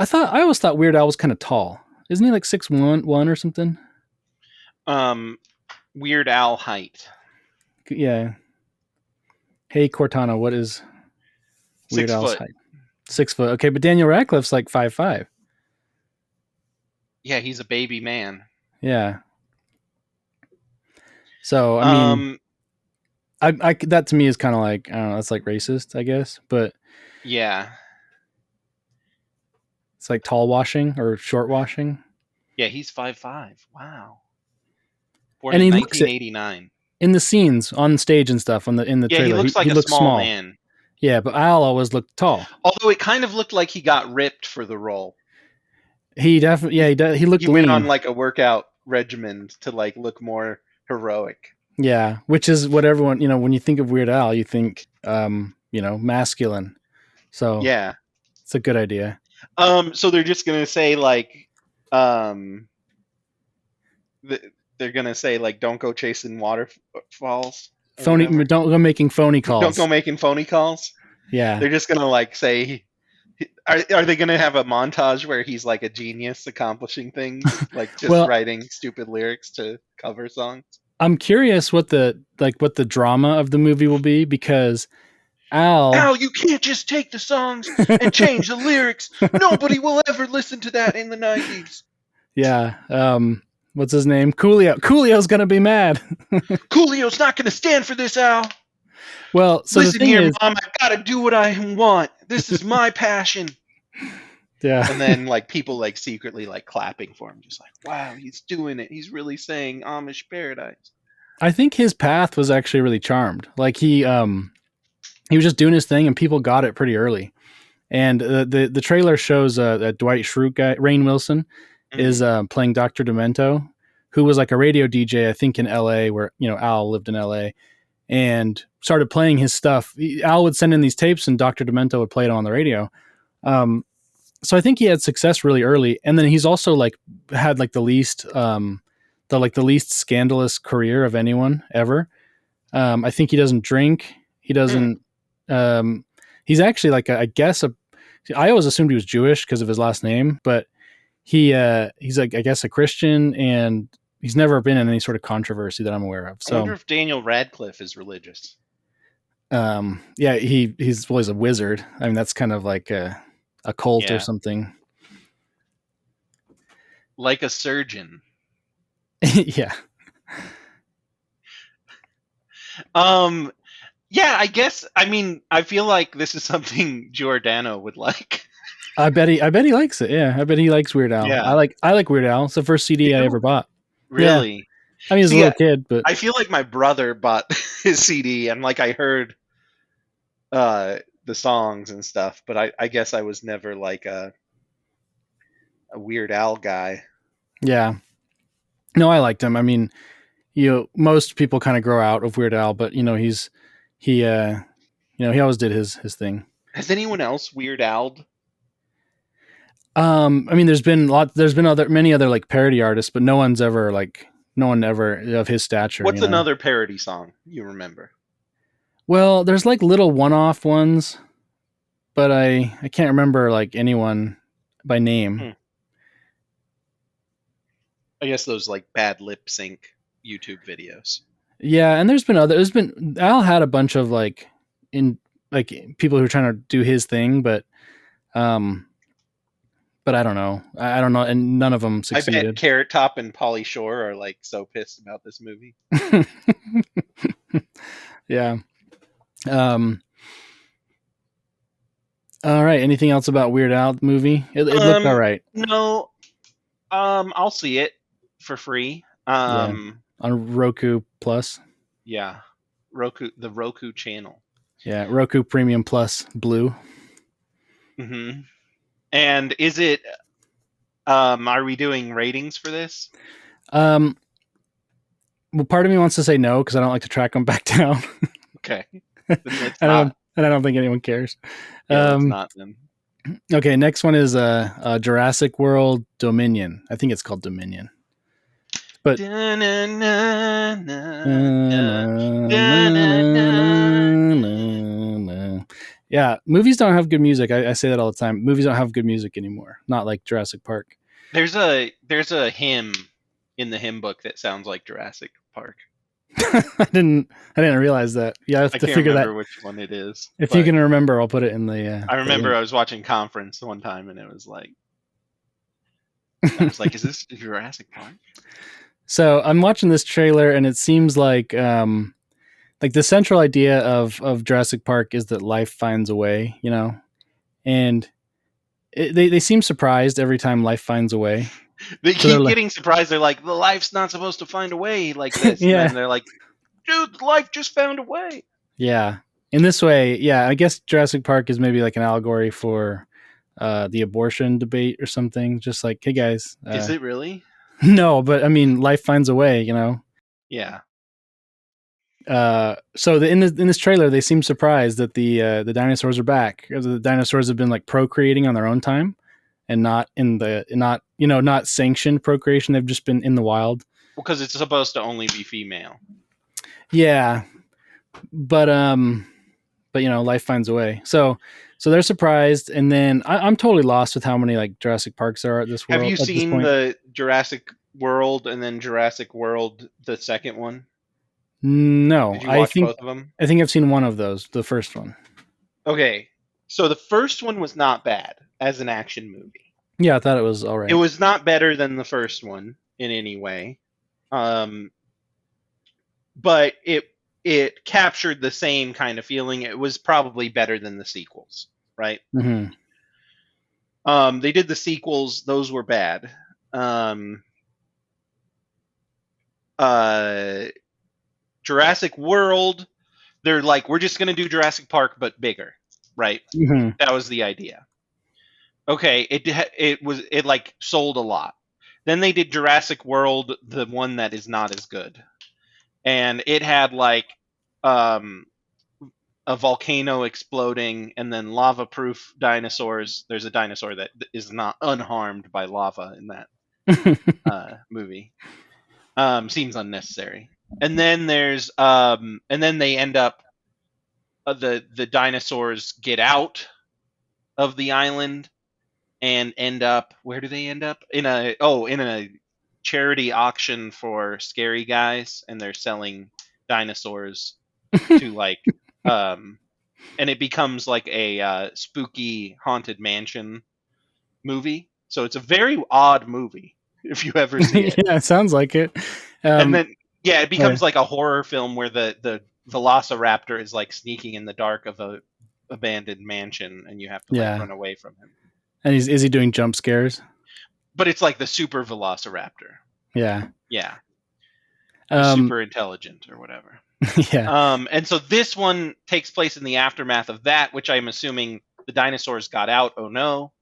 always thought Weird Al was kind of tall. Isn't he like 6'1" or something? Weird Al height. Yeah. Hey Cortana, what is Weird 6 Al's foot. height? 6 foot. Okay, but Daniel Radcliffe's like 5'5". Yeah, he's a baby man. Yeah. So I mean, I that to me is kind of like, I don't know, that's like racist, I guess, but yeah, it's like tall washing or short washing. yeah, he's 5'5". Wow. Born And in he looks it 1989. in the scenes on stage and stuff in the Yeah, trailer. he looks like he a looks small man. Yeah, but Al always looked tall. Although it kind of looked like he got ripped for the role. He definitely, yeah, he looked He went lean. on like a workout regimen to like look more heroic. Yeah, which is what everyone, when you think of Weird Al, you think, masculine. So Yeah. it's a good idea. So they're just gonna say like, um, they're gonna say like, don't go chasing waterfalls or Phony, whatever. don't go making phony Don't go calls. making phony calls. Yeah. They're just gonna like say, are they gonna have a montage where he's like a genius accomplishing things, like just Well, writing stupid lyrics to cover songs? I'm curious what the drama of the movie will be, because Al, Al, you can't just take the songs and change the lyrics. Nobody will ever listen to that in the 90s. yeah, what's his name? Coolio's gonna be mad. Coolio's not going to stand for this, Al. Well, so the Listen thing here, is, Mom, I got to do what I want. This is my passion. yeah, And then, like, people, like, secretly, like, clapping for him. Just like, wow, he's doing it. He's really saying Amish paradise. I think his path was actually really charmed. Like he was just doing his thing, and people got it pretty early. And the trailer shows that Dwight Schrute guy, Rainn Wilson, is playing Dr. Demento, who was like a radio DJ, I think in L.A., where Al lived in L.A., and started playing his stuff. Al would send in these tapes, and Dr. Demento would play it on the radio. So I think he had success really early, and then he's also like had like the least scandalous career of anyone ever. I think he doesn't drink. He doesn't. He's actually like I guess I always assumed he was Jewish because of his last name, but he's like I guess a Christian, and he's never been in any sort of controversy that I'm aware of. I So wonder if Daniel Radcliffe is religious. yeah, he's a wizard. I mean, that's kind of like a cult or something. Like a surgeon. Yeah. Yeah, I guess. I mean, I feel like this is something Giordano would like. I bet he likes it. Yeah, I bet he likes Weird Al. Yeah. I like Weird Al. It's the first CD I ever bought. Really? Yeah. I mean, as a little kid, but I feel like my brother bought his CD, and like I heard the songs and stuff, but I guess I was never like a Weird Al guy. yeah. No, I liked him. I mean, most people kind of grow out of Weird Al, but he always did his thing. Has anyone else Weird Al'd? I mean, there's been many other like parody artists, but no one ever of his stature. What's another parody song you remember? Well, there's like little one-off ones, but I can't remember like anyone by name. I guess those like bad lip sync YouTube videos. Yeah, and Al had a bunch of like people who are trying to do his thing, but I don't know. I don't know, and none of them succeeded. I bet Carrot Top and Pauly Shore are like so pissed about this movie. Yeah. All right. Anything else about Weird Al movie? It looked all right. No. I'll see it for free. On Roku Plus. Yeah. The Roku channel. Yeah, Roku Premium Plus Blue. Mm-hmm. And is it? Are we doing ratings for this? Well, part of me wants to say no because I don't like to track them back down. Okay. And I don't think anyone cares. Yeah, it's not them. Okay, next one is Jurassic World Dominion. I think it's called Dominion. But yeah, movies don't have good music. I say that all the time. Movies don't have good music anymore. Not like Jurassic Park. There's a hymn in the hymn book that sounds like Jurassic Park. I didn't realize that. Yeah, I have to figure that. Which one it is. If you can remember, I'll put it in the. I remember I was watching Conference one time, and it was like, I was like, "Is this Jurassic Park?" So I'm watching this trailer, and it seems like the central idea of Jurassic Park is that life finds a way, and they seem surprised every time life finds a way. They keep getting surprised. They're like, the life's not supposed to find a way like this. Yeah. And they're like, dude, life just found a way. Yeah. In this way, yeah, I guess Jurassic Park is maybe like an allegory for the abortion debate or something. Just like, hey guys. Is it really? No, but I mean, life finds a way, Yeah. in this trailer, they seem surprised that the dinosaurs are back. The dinosaurs have been like procreating on their own time, and not sanctioned procreation. They've just been in the wild. Because it's supposed to only be female. Yeah, but life finds a way. So they're surprised, and then I'm totally lost with how many like Jurassic Parks there are at this world. Have you at this seen point. the Jurassic World and then Jurassic World, the second one? No, Did you watch both of them? I think I've seen one of those, the first one. Okay, so the first one was not bad as an action movie. Yeah, I thought it was all right. It was not better than the first one in any way, but it captured the same kind of feeling. It was probably better than the sequels, right? Mm-hmm. They did the sequels; those were bad. Jurassic World, they're like, we're just going to do Jurassic Park but bigger, right? Mm-hmm. That was the idea. Okay, it like sold a lot. Then they did Jurassic World, the one that is not as good, and it had like a volcano exploding and then lava-proof dinosaurs. There's a dinosaur that is not unharmed by lava in that movie. Seems unnecessary. And then they end up the dinosaurs get out of the island and end up, where do they end up? In a charity auction for scary guys, and they're selling dinosaurs to like and it becomes like a spooky haunted mansion movie. So it's a very odd movie if you ever see it. Yeah, it sounds like it. And then it becomes like a horror film where the velociraptor is like sneaking in the dark of a abandoned mansion, and you have to like run away from him. And is he doing jump scares? But it's like the super velociraptor. Yeah. Yeah. Super intelligent or whatever. Yeah. And so this one takes place in the aftermath of that, which I'm assuming the dinosaurs got out. Oh no.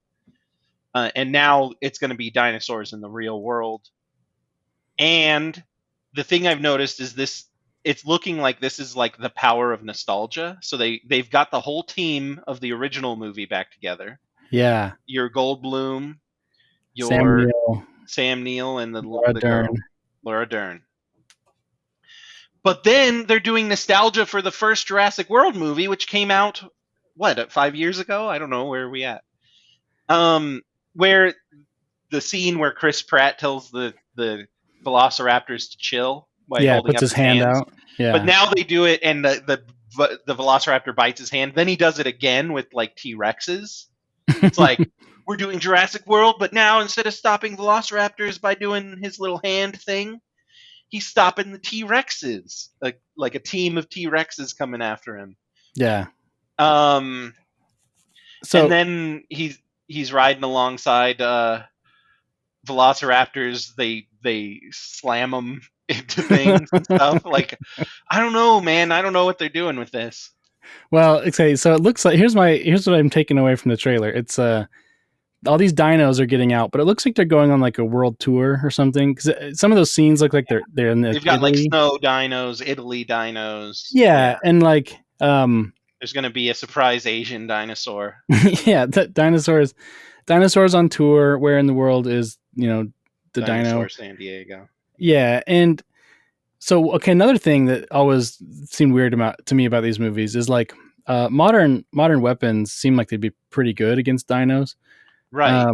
And now it's going to be dinosaurs in the real world. And the thing I've noticed is this, it's looking like this is like the power of nostalgia. So they've got the whole team of the original movie back together. Yeah. Your Goldblum, your Sam Neill, and the girl, Laura Dern. But then they're doing nostalgia for the first Jurassic World movie, which came out, 5 years ago? I don't know. Where are we at? Where the scene where Chris Pratt tells the velociraptors to chill by holding puts up his hand hands. out. Yeah. But now they do it, and the velociraptor bites his hand. Then he does it again with like T-Rexes. It's like, we're doing Jurassic World, but now instead of stopping velociraptors by doing his little hand thing, he's stopping the T-Rexes. Like a team of T-Rexes coming after him. Yeah. And then he's riding alongside velociraptors. They slam him into things and stuff. Like, I don't know, man. I don't know what they're doing with this. Well, okay, so it looks like here's what I'm taking away from the trailer. It's all these dinos are getting out, but it looks like they're going on like a world tour or something. Because some of those scenes look like they're in They've got like snow dinos, Italy dinos. Yeah, and like there's going to be a surprise Asian dinosaur. Yeah, dinosaurs on tour. Where in the world is the Dinosaur dino? San Diego. Yeah, and so another thing that always seemed weird to me about these movies is like modern weapons seem like they'd be pretty good against dinos, right?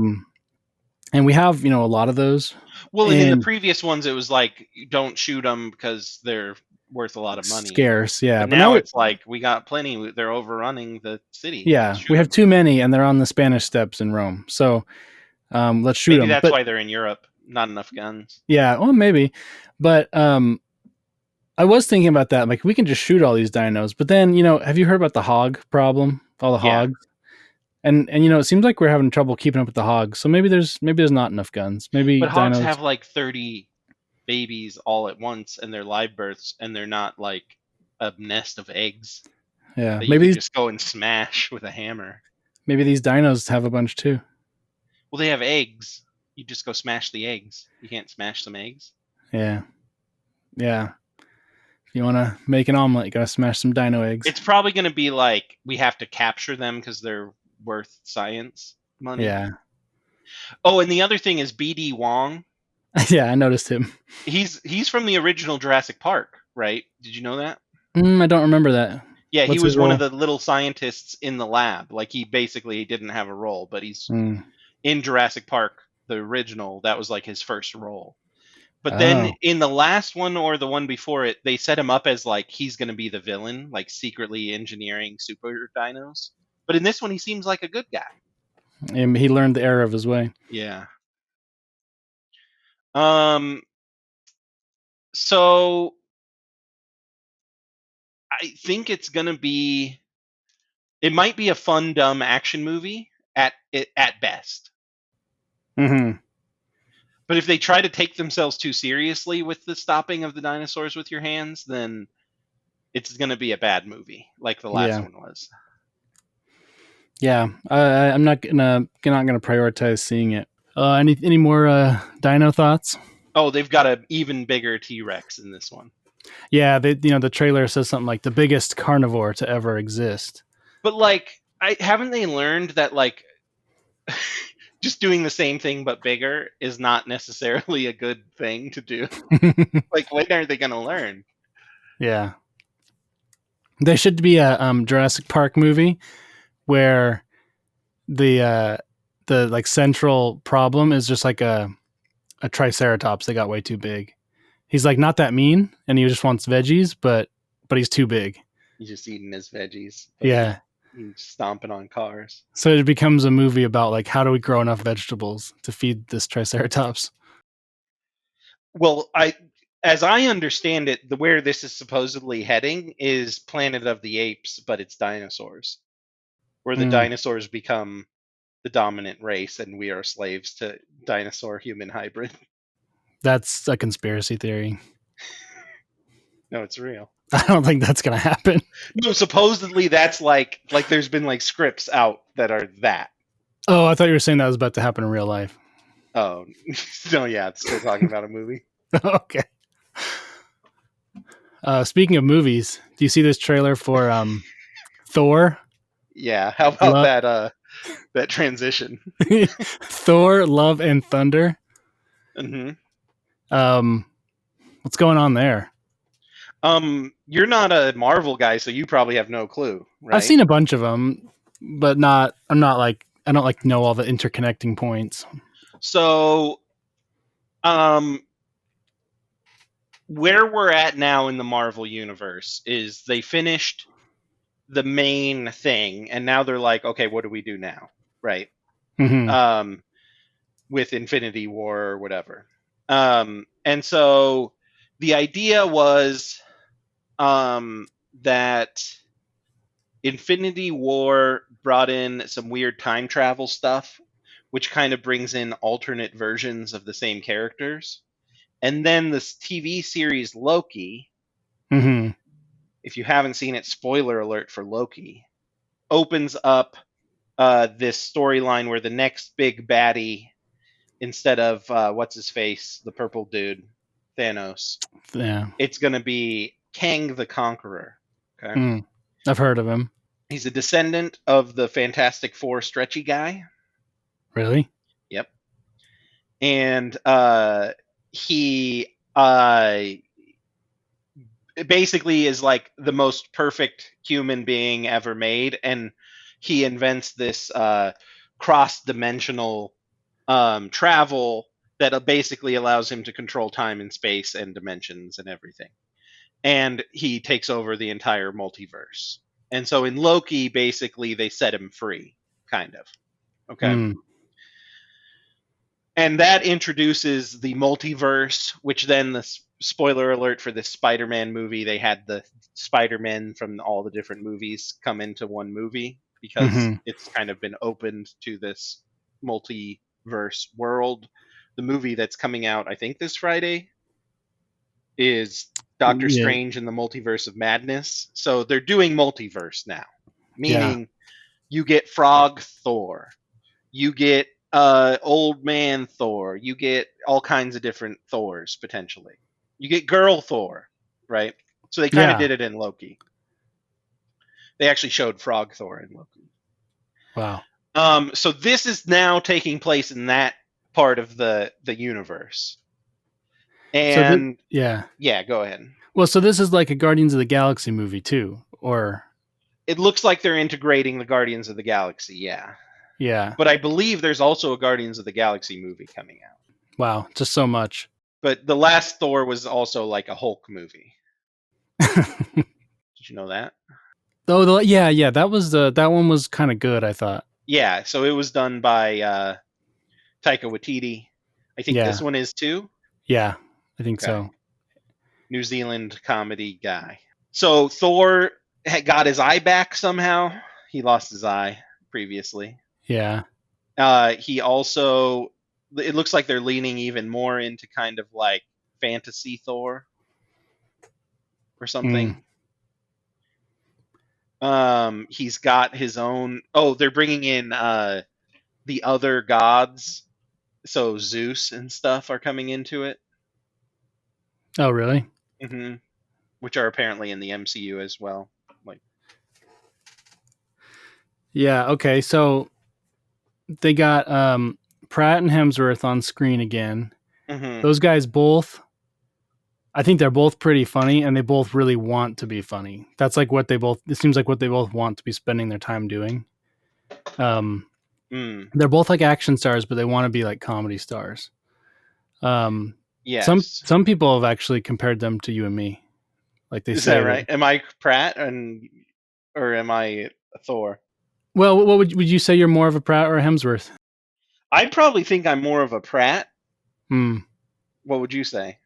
And we have a lot of those. Well, in the previous ones, it was like, don't shoot them because they're worth a lot of money. Scarce, yeah. But now it's like, we got plenty. They're overrunning the city. Yeah, we have too many, and they're on the Spanish Steps in Rome. So let's shoot them. Maybe that's why they're in Europe. Not enough guns. Yeah, well, maybe. But I was thinking about that. Like, we can just shoot all these dinos. But then, have you heard about the hog problem? All the hogs? And it seems like we're having trouble keeping up with the hogs. So maybe there's not enough guns. But hogs have like 30 babies all at once, and they're live births, and they're not like a nest of eggs. Yeah, that maybe you just go and smash with a hammer. Maybe these dinos have a bunch too. Well, they have eggs. You just go smash the eggs. You can't smash some eggs. Yeah. If you want to make an omelet, you got to smash some dino eggs. It's probably going to be like we have to capture them because they're worth science money. Yeah. Oh, and the other thing is BD Wong. Yeah, I noticed him. He's from the original Jurassic Park, right? Did you know that? I don't remember that. Yeah, he What's his was one of role? the little scientists in the lab. Like he basically didn't have a role, but he's Mm. in Jurassic Park, the original. That was like his first role. But then Oh, in the last one or the one before it, they set him up as like he's going to be the villain, like secretly engineering super dinos. But in this one, he seems like a good guy. and he learned the error of his way. Yeah. So I think it's gonna be. It might be a fun, dumb action movie at best. Mm-hmm. But if they try to take themselves too seriously with the stopping of the dinosaurs with your hands, then it's gonna be a bad movie, like the last Yeah. one was. Yeah. I'm not gonna prioritize seeing it. Any more dino thoughts? Oh, they've got an even bigger T-Rex in this one. Yeah, the trailer says something like the biggest carnivore to ever exist. But like, haven't they learned that like just doing the same thing but bigger is not necessarily a good thing to do? Like, when are they gonna learn? Yeah. There should be a Jurassic Park movie where the like central problem is just like a triceratops that got way too big. He's like not that mean and he just wants veggies, but he's too big. He's just eating his veggies. But Yeah. he's stomping on cars. So it becomes a movie about like how do we grow enough vegetables to feed this triceratops? Well, as I understand it, where this is supposedly heading is Planet of the Apes, but it's dinosaurs, where the Mm, dinosaurs become the dominant race and we are slaves to dinosaur human hybrid. that's a conspiracy theory. No, it's real. I don't think that's gonna happen. No, supposedly that's like there's been like scripts out that are that. Oh, I thought you were saying that was about to happen in real life. Oh, no, yeah, it's still talking about a movie. Okay. Speaking of movies, do you see this trailer for Thor? Yeah, how about Lo- that transition? Thor, Love and Thunder. Hmm. What's going on there? You're not a Marvel guy, so you probably have no clue, right? I've seen a bunch of them, but not. I'm not like I don't like know all the interconnecting points. So, where we're at now in the Marvel universe is they finished the main thing, and now they're like, okay, what do we do now, right? Mm-hmm. With Infinity War or whatever. And so the idea was that Infinity War brought in some weird time travel stuff, which kind of brings in alternate versions of the same characters. And then this TV series Loki, Mm-hmm. if you haven't seen it, spoiler alert for Loki, opens up this storyline where the next big baddie, instead of what's his face, the purple dude, Thanos, Yeah. it's going to be Kang the Conqueror. Okay. Mm. I've heard of him. He's a descendant of the Fantastic Four stretchy guy. Really? Yep. And he basically is like the most perfect human being ever made. And he invents this cross-dimensional travel that basically allows him to control time and space and dimensions and everything. And he takes over the entire multiverse. And so in Loki, basically, they set him free, kind of. Okay. Mm. And that introduces the multiverse, which then the spoiler alert for this Spider-Man movie, they had the Spider-Man from all the different movies come into one movie because Mm-hmm. it's kind of been opened to this multiverse world. The movie that's coming out, I think, this Friday is Doctor Yeah. Strange in the Multiverse of Madness. So they're doing multiverse now, meaning you get Frog Thor, you get Old Man Thor, you get all kinds of different Thors potentially. You get Girl Thor, right? So they kind of Yeah. did it in Loki. They actually showed Frog Thor in Loki. Wow. So this is now taking place in that part of the universe. So And yeah. yeah, go ahead. Well, so this is like a Guardians of the Galaxy movie too, or It looks like they're integrating the Guardians of the Galaxy, yeah. yeah. But I believe there's also a Guardians of the Galaxy movie coming out. Wow, just so much. But the last Thor was also like a Hulk movie. Did you know that? Oh, yeah, that one was kind of good, I thought. Yeah, so it was done by Taika Waititi. I think Yeah. this one is too. Yeah, I think Okay. so. New Zealand comedy guy. So Thor got his eye back somehow. He lost his eye previously. Yeah. He also, it looks like they're leaning even more into kind of like fantasy Thor or something. He's got his own. Oh, they're bringing in the other gods. So Zeus and stuff are coming into it. Oh, really? Mm-hmm. Which are apparently in the MCU as well. Like, yeah. Okay. So they got Pratt and Hemsworth on screen again. mm-hmm. Those guys both. I think they're both pretty funny, and they both really want to be funny. That's like what they both. It seems like what they both want to be spending their time doing. They're both like action stars, but they want to be like comedy stars. Yes. Some people have actually compared them to you and me. Like they Is say, that right? Am I Pratt or am I Thor? Well, what would you say? You're more of a Pratt or a Hemsworth? I'd probably think I'm more of a Pratt. Hmm. What would you say?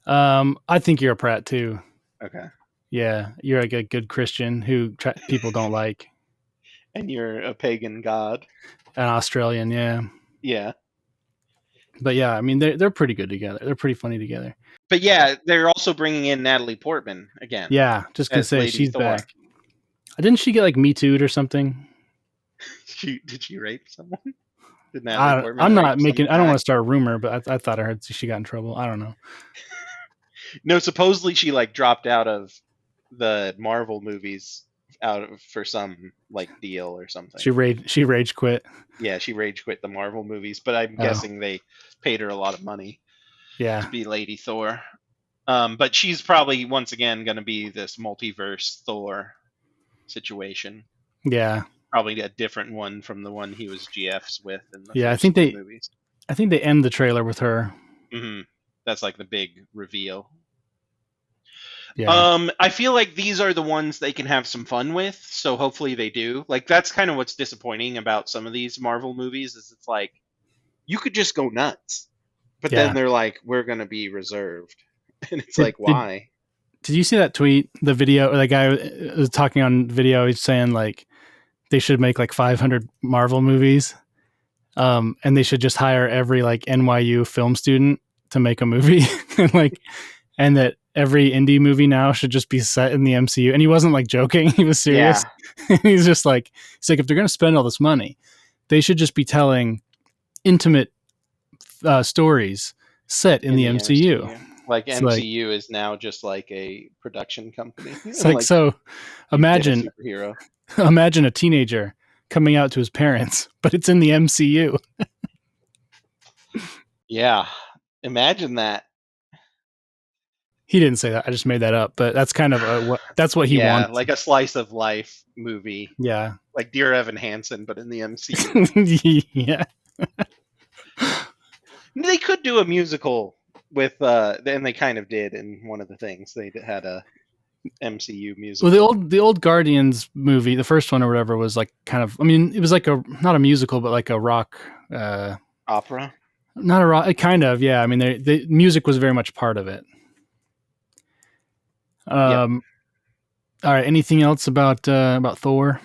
I think you're a Pratt too. Okay. Yeah, you're like a good Christian who people don't like. And you're a pagan god. An Australian, yeah. Yeah. But yeah, I mean they're pretty good together. They're pretty funny together. But yeah, they're also bringing in Natalie Portman again. Yeah, just gonna say Lady she's Thor. back. Didn't she get like Me Too'd or something? Did she rape someone? Did I'm not making. I don't want to start a rumor, but I thought I heard she got in trouble. I don't know. No, supposedly she like dropped out of the Marvel movies for some like deal or something. She rage quit. Yeah, she rage quit the Marvel movies, but I'm guessing they paid her a lot of money. Yeah. To be Lady Thor. But she's probably once again going to be this multiverse Thor situation. Yeah. Probably a different one from the one he was GFs with in the first I think movies. I think they end the trailer with her. Mm-hmm. That's like the big reveal. Yeah. I feel like these are the ones they can have some fun with, so hopefully they do. Like that's kind of what's disappointing about some of these Marvel movies is it's like you could just go nuts. But then they're like, we're going to be reserved. And it's like, why? Did you see that tweet, the video, or the guy was talking on video, he's saying like they should make like 500 Marvel movies. And they should just hire every like NYU film student to make a movie. and that every indie movie now should just be set in the MCU. And he wasn't like joking. He was serious. Yeah. He's like, if they're going to spend all this money, they should just be telling intimate stories set in the MCU. Like it's MCU is now just like a production company. It's like so imagine a teenager coming out to his parents, but it's in the MCU. Yeah. Imagine that. He didn't say that. I just made that up, but that's kind of that's what he wants. Like a slice of life movie. Yeah. Like Dear Evan Hansen, but in the MCU. Yeah. They could do a musical with and they kind of did in one of the things. They had a MCU musical. Well, the old Guardians movie, the first one or whatever, was like kind of, I mean, it was like not a musical, but like a rock opera. Not a rock, kind of, yeah. I mean, the music was very much part of it. All right. Anything else about Thor?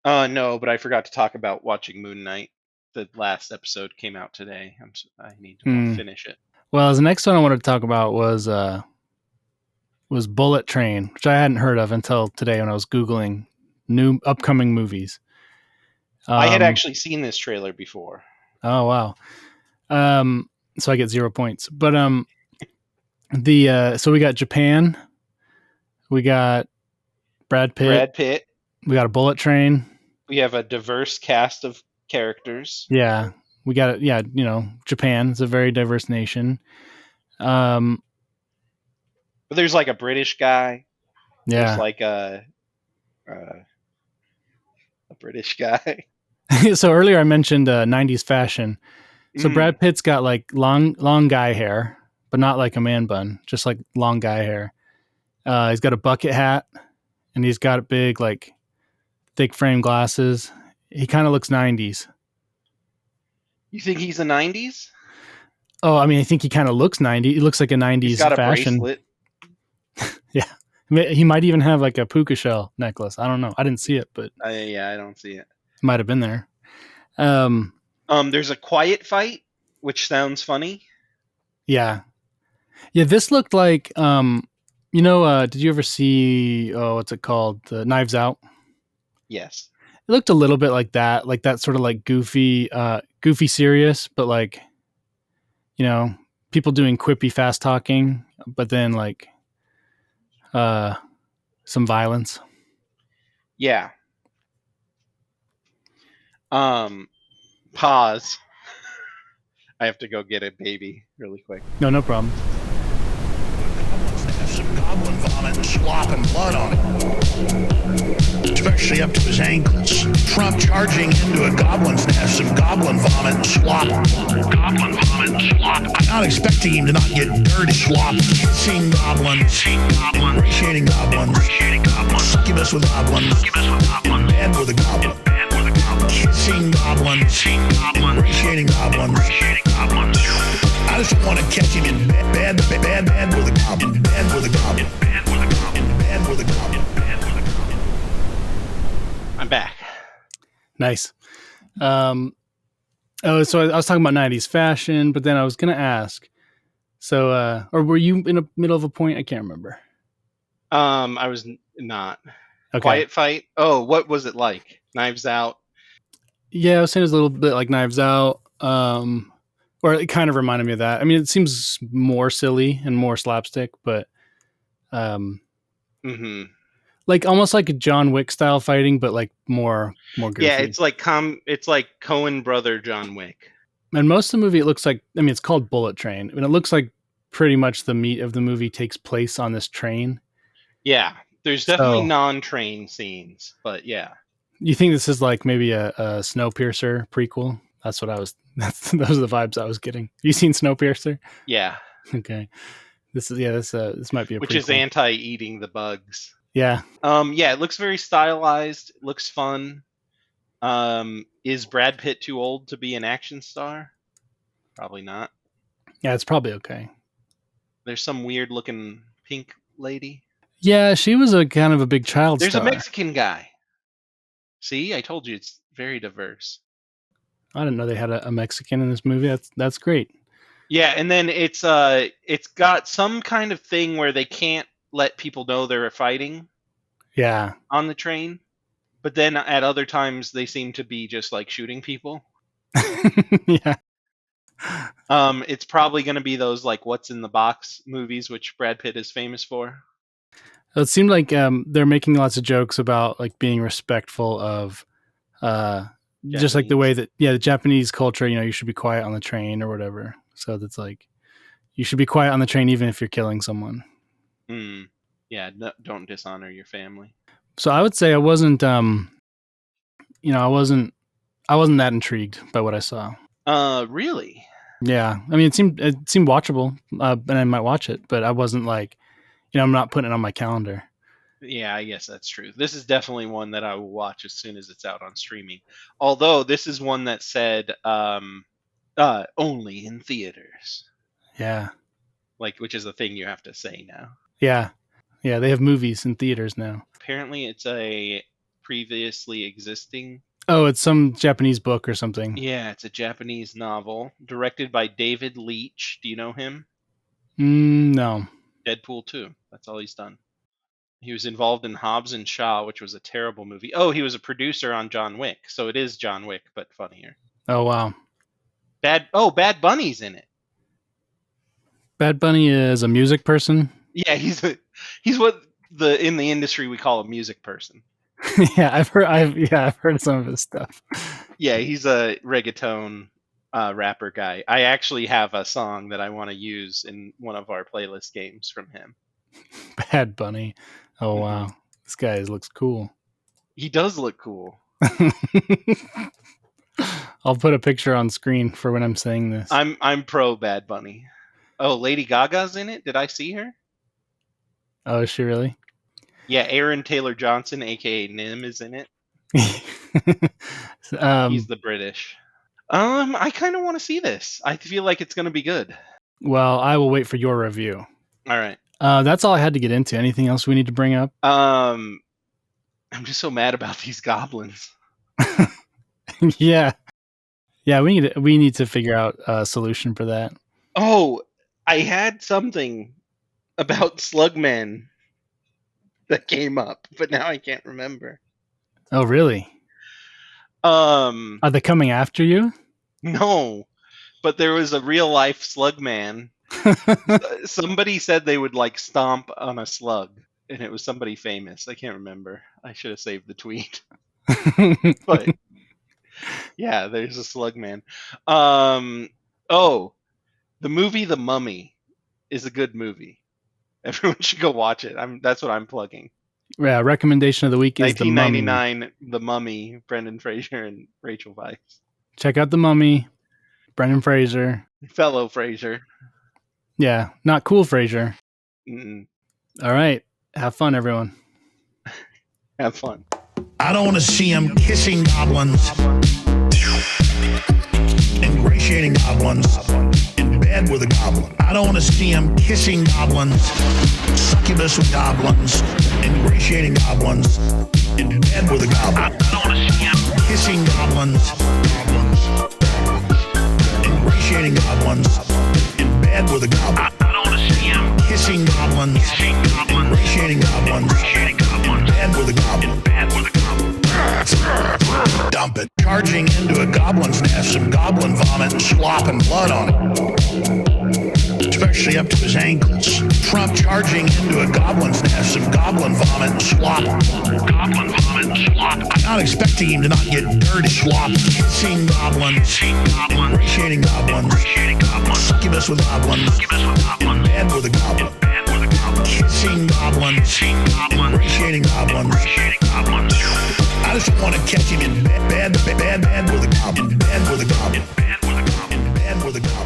No, but I forgot to talk about watching Moon Knight. The last episode came out today. I need to finish it. Well, the next one I wanted to talk about was Bullet Train, which I hadn't heard of until today when I was Googling new upcoming movies. I had actually seen this trailer before. Oh, wow. So I get 0 points. But So we got Japan, we got Brad Pitt, Brad Pitt. we got a bullet train. We have a diverse cast of characters. Yeah, we got it. Yeah, Japan is a very diverse nation. Um, But there's like a British guy. There's yeah. like a British guy. So earlier I mentioned 90s fashion. So Mm. Brad Pitt's got like long guy hair, but not like a man bun, just like long guy hair. He's got a bucket hat, and he's got big, like, thick frame glasses. He kind of looks 90s. You think he's a 90s? Oh, I mean, I think he kind of looks 90. He looks like a 90s He's got a fashion. bracelet. Yeah. He might even have like a puka shell necklace. I don't know. I didn't see it, but Yeah, I don't see it. might have been there. There's a quiet fight, which sounds funny. Yeah. Yeah, this looked like did you ever see what's it called? The Knives Out? Yes. It looked a little bit like that sort of like goofy serious, but like, people doing quippy fast talking, but then like some violence. Yeah. Pause. I have to go get a baby really quick. No problem. Some goblin vomit and slop and blood on it, especially up to his ankles. Trump charging into a goblin's nest of goblin vomit and slop. Goblin vomit and slop. I'm not expecting him to not get dirty. Slop. Kissing goblins. Appreciating goblins. Succubus with goblins. In bed with a goblin. Kissing goblins. Appreciating goblins. I just want to catch him in bed with a goblin. In bed with a goblin. In bed with a goblin. I'm back. Nice. So I was talking about 90s fashion, but then I was going to ask, so, or were you in the middle of a point? I can't remember. I was not. Okay. Quiet fight. Oh, what was it like? Knives Out. Yeah, I was saying it was a little bit like Knives Out. Or it kind of reminded me of that. I mean, it seems more silly and more slapstick, but like almost like a John Wick style fighting, but like more goofy. Yeah, it's like Coen brother John Wick. And most of the movie, it looks like, I mean, it's called Bullet Train, and it looks like pretty much the meat of the movie takes place on this train. Yeah, there's definitely non-train scenes, but yeah. You think this is like maybe a Snowpiercer prequel? That's what those are the vibes I was getting. You seen Snowpiercer? Yeah. Okay. This might be a which prequel. Is anti-eating the bugs. Yeah. Yeah, it looks very stylized. It looks fun. Is Brad Pitt too old to be an action star? Probably not. Yeah, it's probably okay. There's some weird looking pink lady. Yeah, she was a kind of a big child There's star. a Mexican guy. See, I told you it's very diverse. I didn't know they had a Mexican in this movie. That's great. Yeah, and then it's got some kind of thing where they can't let people know they're fighting. Yeah. On the train, but then at other times they seem to be just like shooting people. Yeah. It's probably going to be those like What's in the Box movies, which Brad Pitt is famous for. It seemed like they're making lots of jokes about like being respectful of just like the way that the Japanese culture, you should be quiet on the train or whatever. So that's like you should be quiet on the train even if you're killing someone. Yeah, don't dishonor your family. So I would say I wasn't I wasn't that intrigued by what I saw. Really? Yeah. I mean, it seemed watchable, and I might watch it, but I wasn't like, I'm not putting it on my calendar. Yeah, I guess that's true. This is definitely one that I will watch as soon as it's out on streaming. Although this is one that said only in theaters. Yeah. Like, which is a thing you have to say now. Yeah. Yeah, they have movies in theaters now. Apparently it's a previously existing. Oh, it's some Japanese book or something. Yeah, it's a Japanese novel directed by David Leitch. Do you know him? No. Deadpool 2. That's all he's done. He was involved in Hobbs and Shaw, which was a terrible movie. Oh, he was a producer on John Wick. So it is John Wick, but funnier. Oh, wow. Bad Bunny's in it. Bad Bunny is a music person. Yeah, he's what in the industry we call a music person. Yeah, I've heard some of his stuff. Yeah, he's a reggaeton rapper guy. I actually have a song that I want to use in one of our playlist games from him. Bad Bunny. Oh wow, this guy looks cool. He does look cool. I'll put a picture on screen for when I'm saying this. I'm pro Bad Bunny. Oh, Lady Gaga's in it. Did I see her? Oh, is she really? Yeah, Aaron Taylor Johnson, aka Nim, is in it. He's the British. I kind of want to see this. I feel like it's going to be good. Well, I will wait for your review. All right. That's all I had to get into. Anything else we need to bring up? I'm just so mad about these goblins. Yeah, we need to figure out a solution for that. Oh, I had something about Slugman that came up, but now I can't remember. Oh, really? Are they coming after you? No, but there was a real life Slugman. Somebody said they would like stomp on a slug, and it was somebody famous. I can't remember. I should have saved the tweet. But yeah, there's a Slugman. Oh, the movie The Mummy is a good movie. Everyone should go watch it. That's what I'm plugging. Yeah, recommendation of the week is The Mummy. 1999, The Mummy, Brendan Fraser and Rachel Weisz. Check out The Mummy, Brendan Fraser. Fellow Fraser. Yeah, not cool Fraser. Mm-mm. All right, have fun, everyone. Have fun. I don't want to see him kissing goblins, ingratiating goblins, in bed with a goblin. I don't want to see him kissing goblins, succubus with goblins, ingratiating goblins, in bed with a goblin. I don't want to see him kissing goblins, ingratiating goblins, in bed with a goblin. I don't want to see him kissing goblins, ingratiating goblins, in bed with a goblin. Dump it. Charging into a goblin's nest, some goblin vomit and slop and blood on it, especially up to his ankles. Trump charging into a goblin's nest, some goblin vomit and slop. Goblin vomit and slop. I'm not expecting him to not get dirty slop. Kissing goblins, ingratiating goblins, succubus with goblins, in bed with a goblin. Kissing goblins, ingratiating goblins. I just want to catch him in bed with a goblin. In bed with a goblin. In bed with a goblin.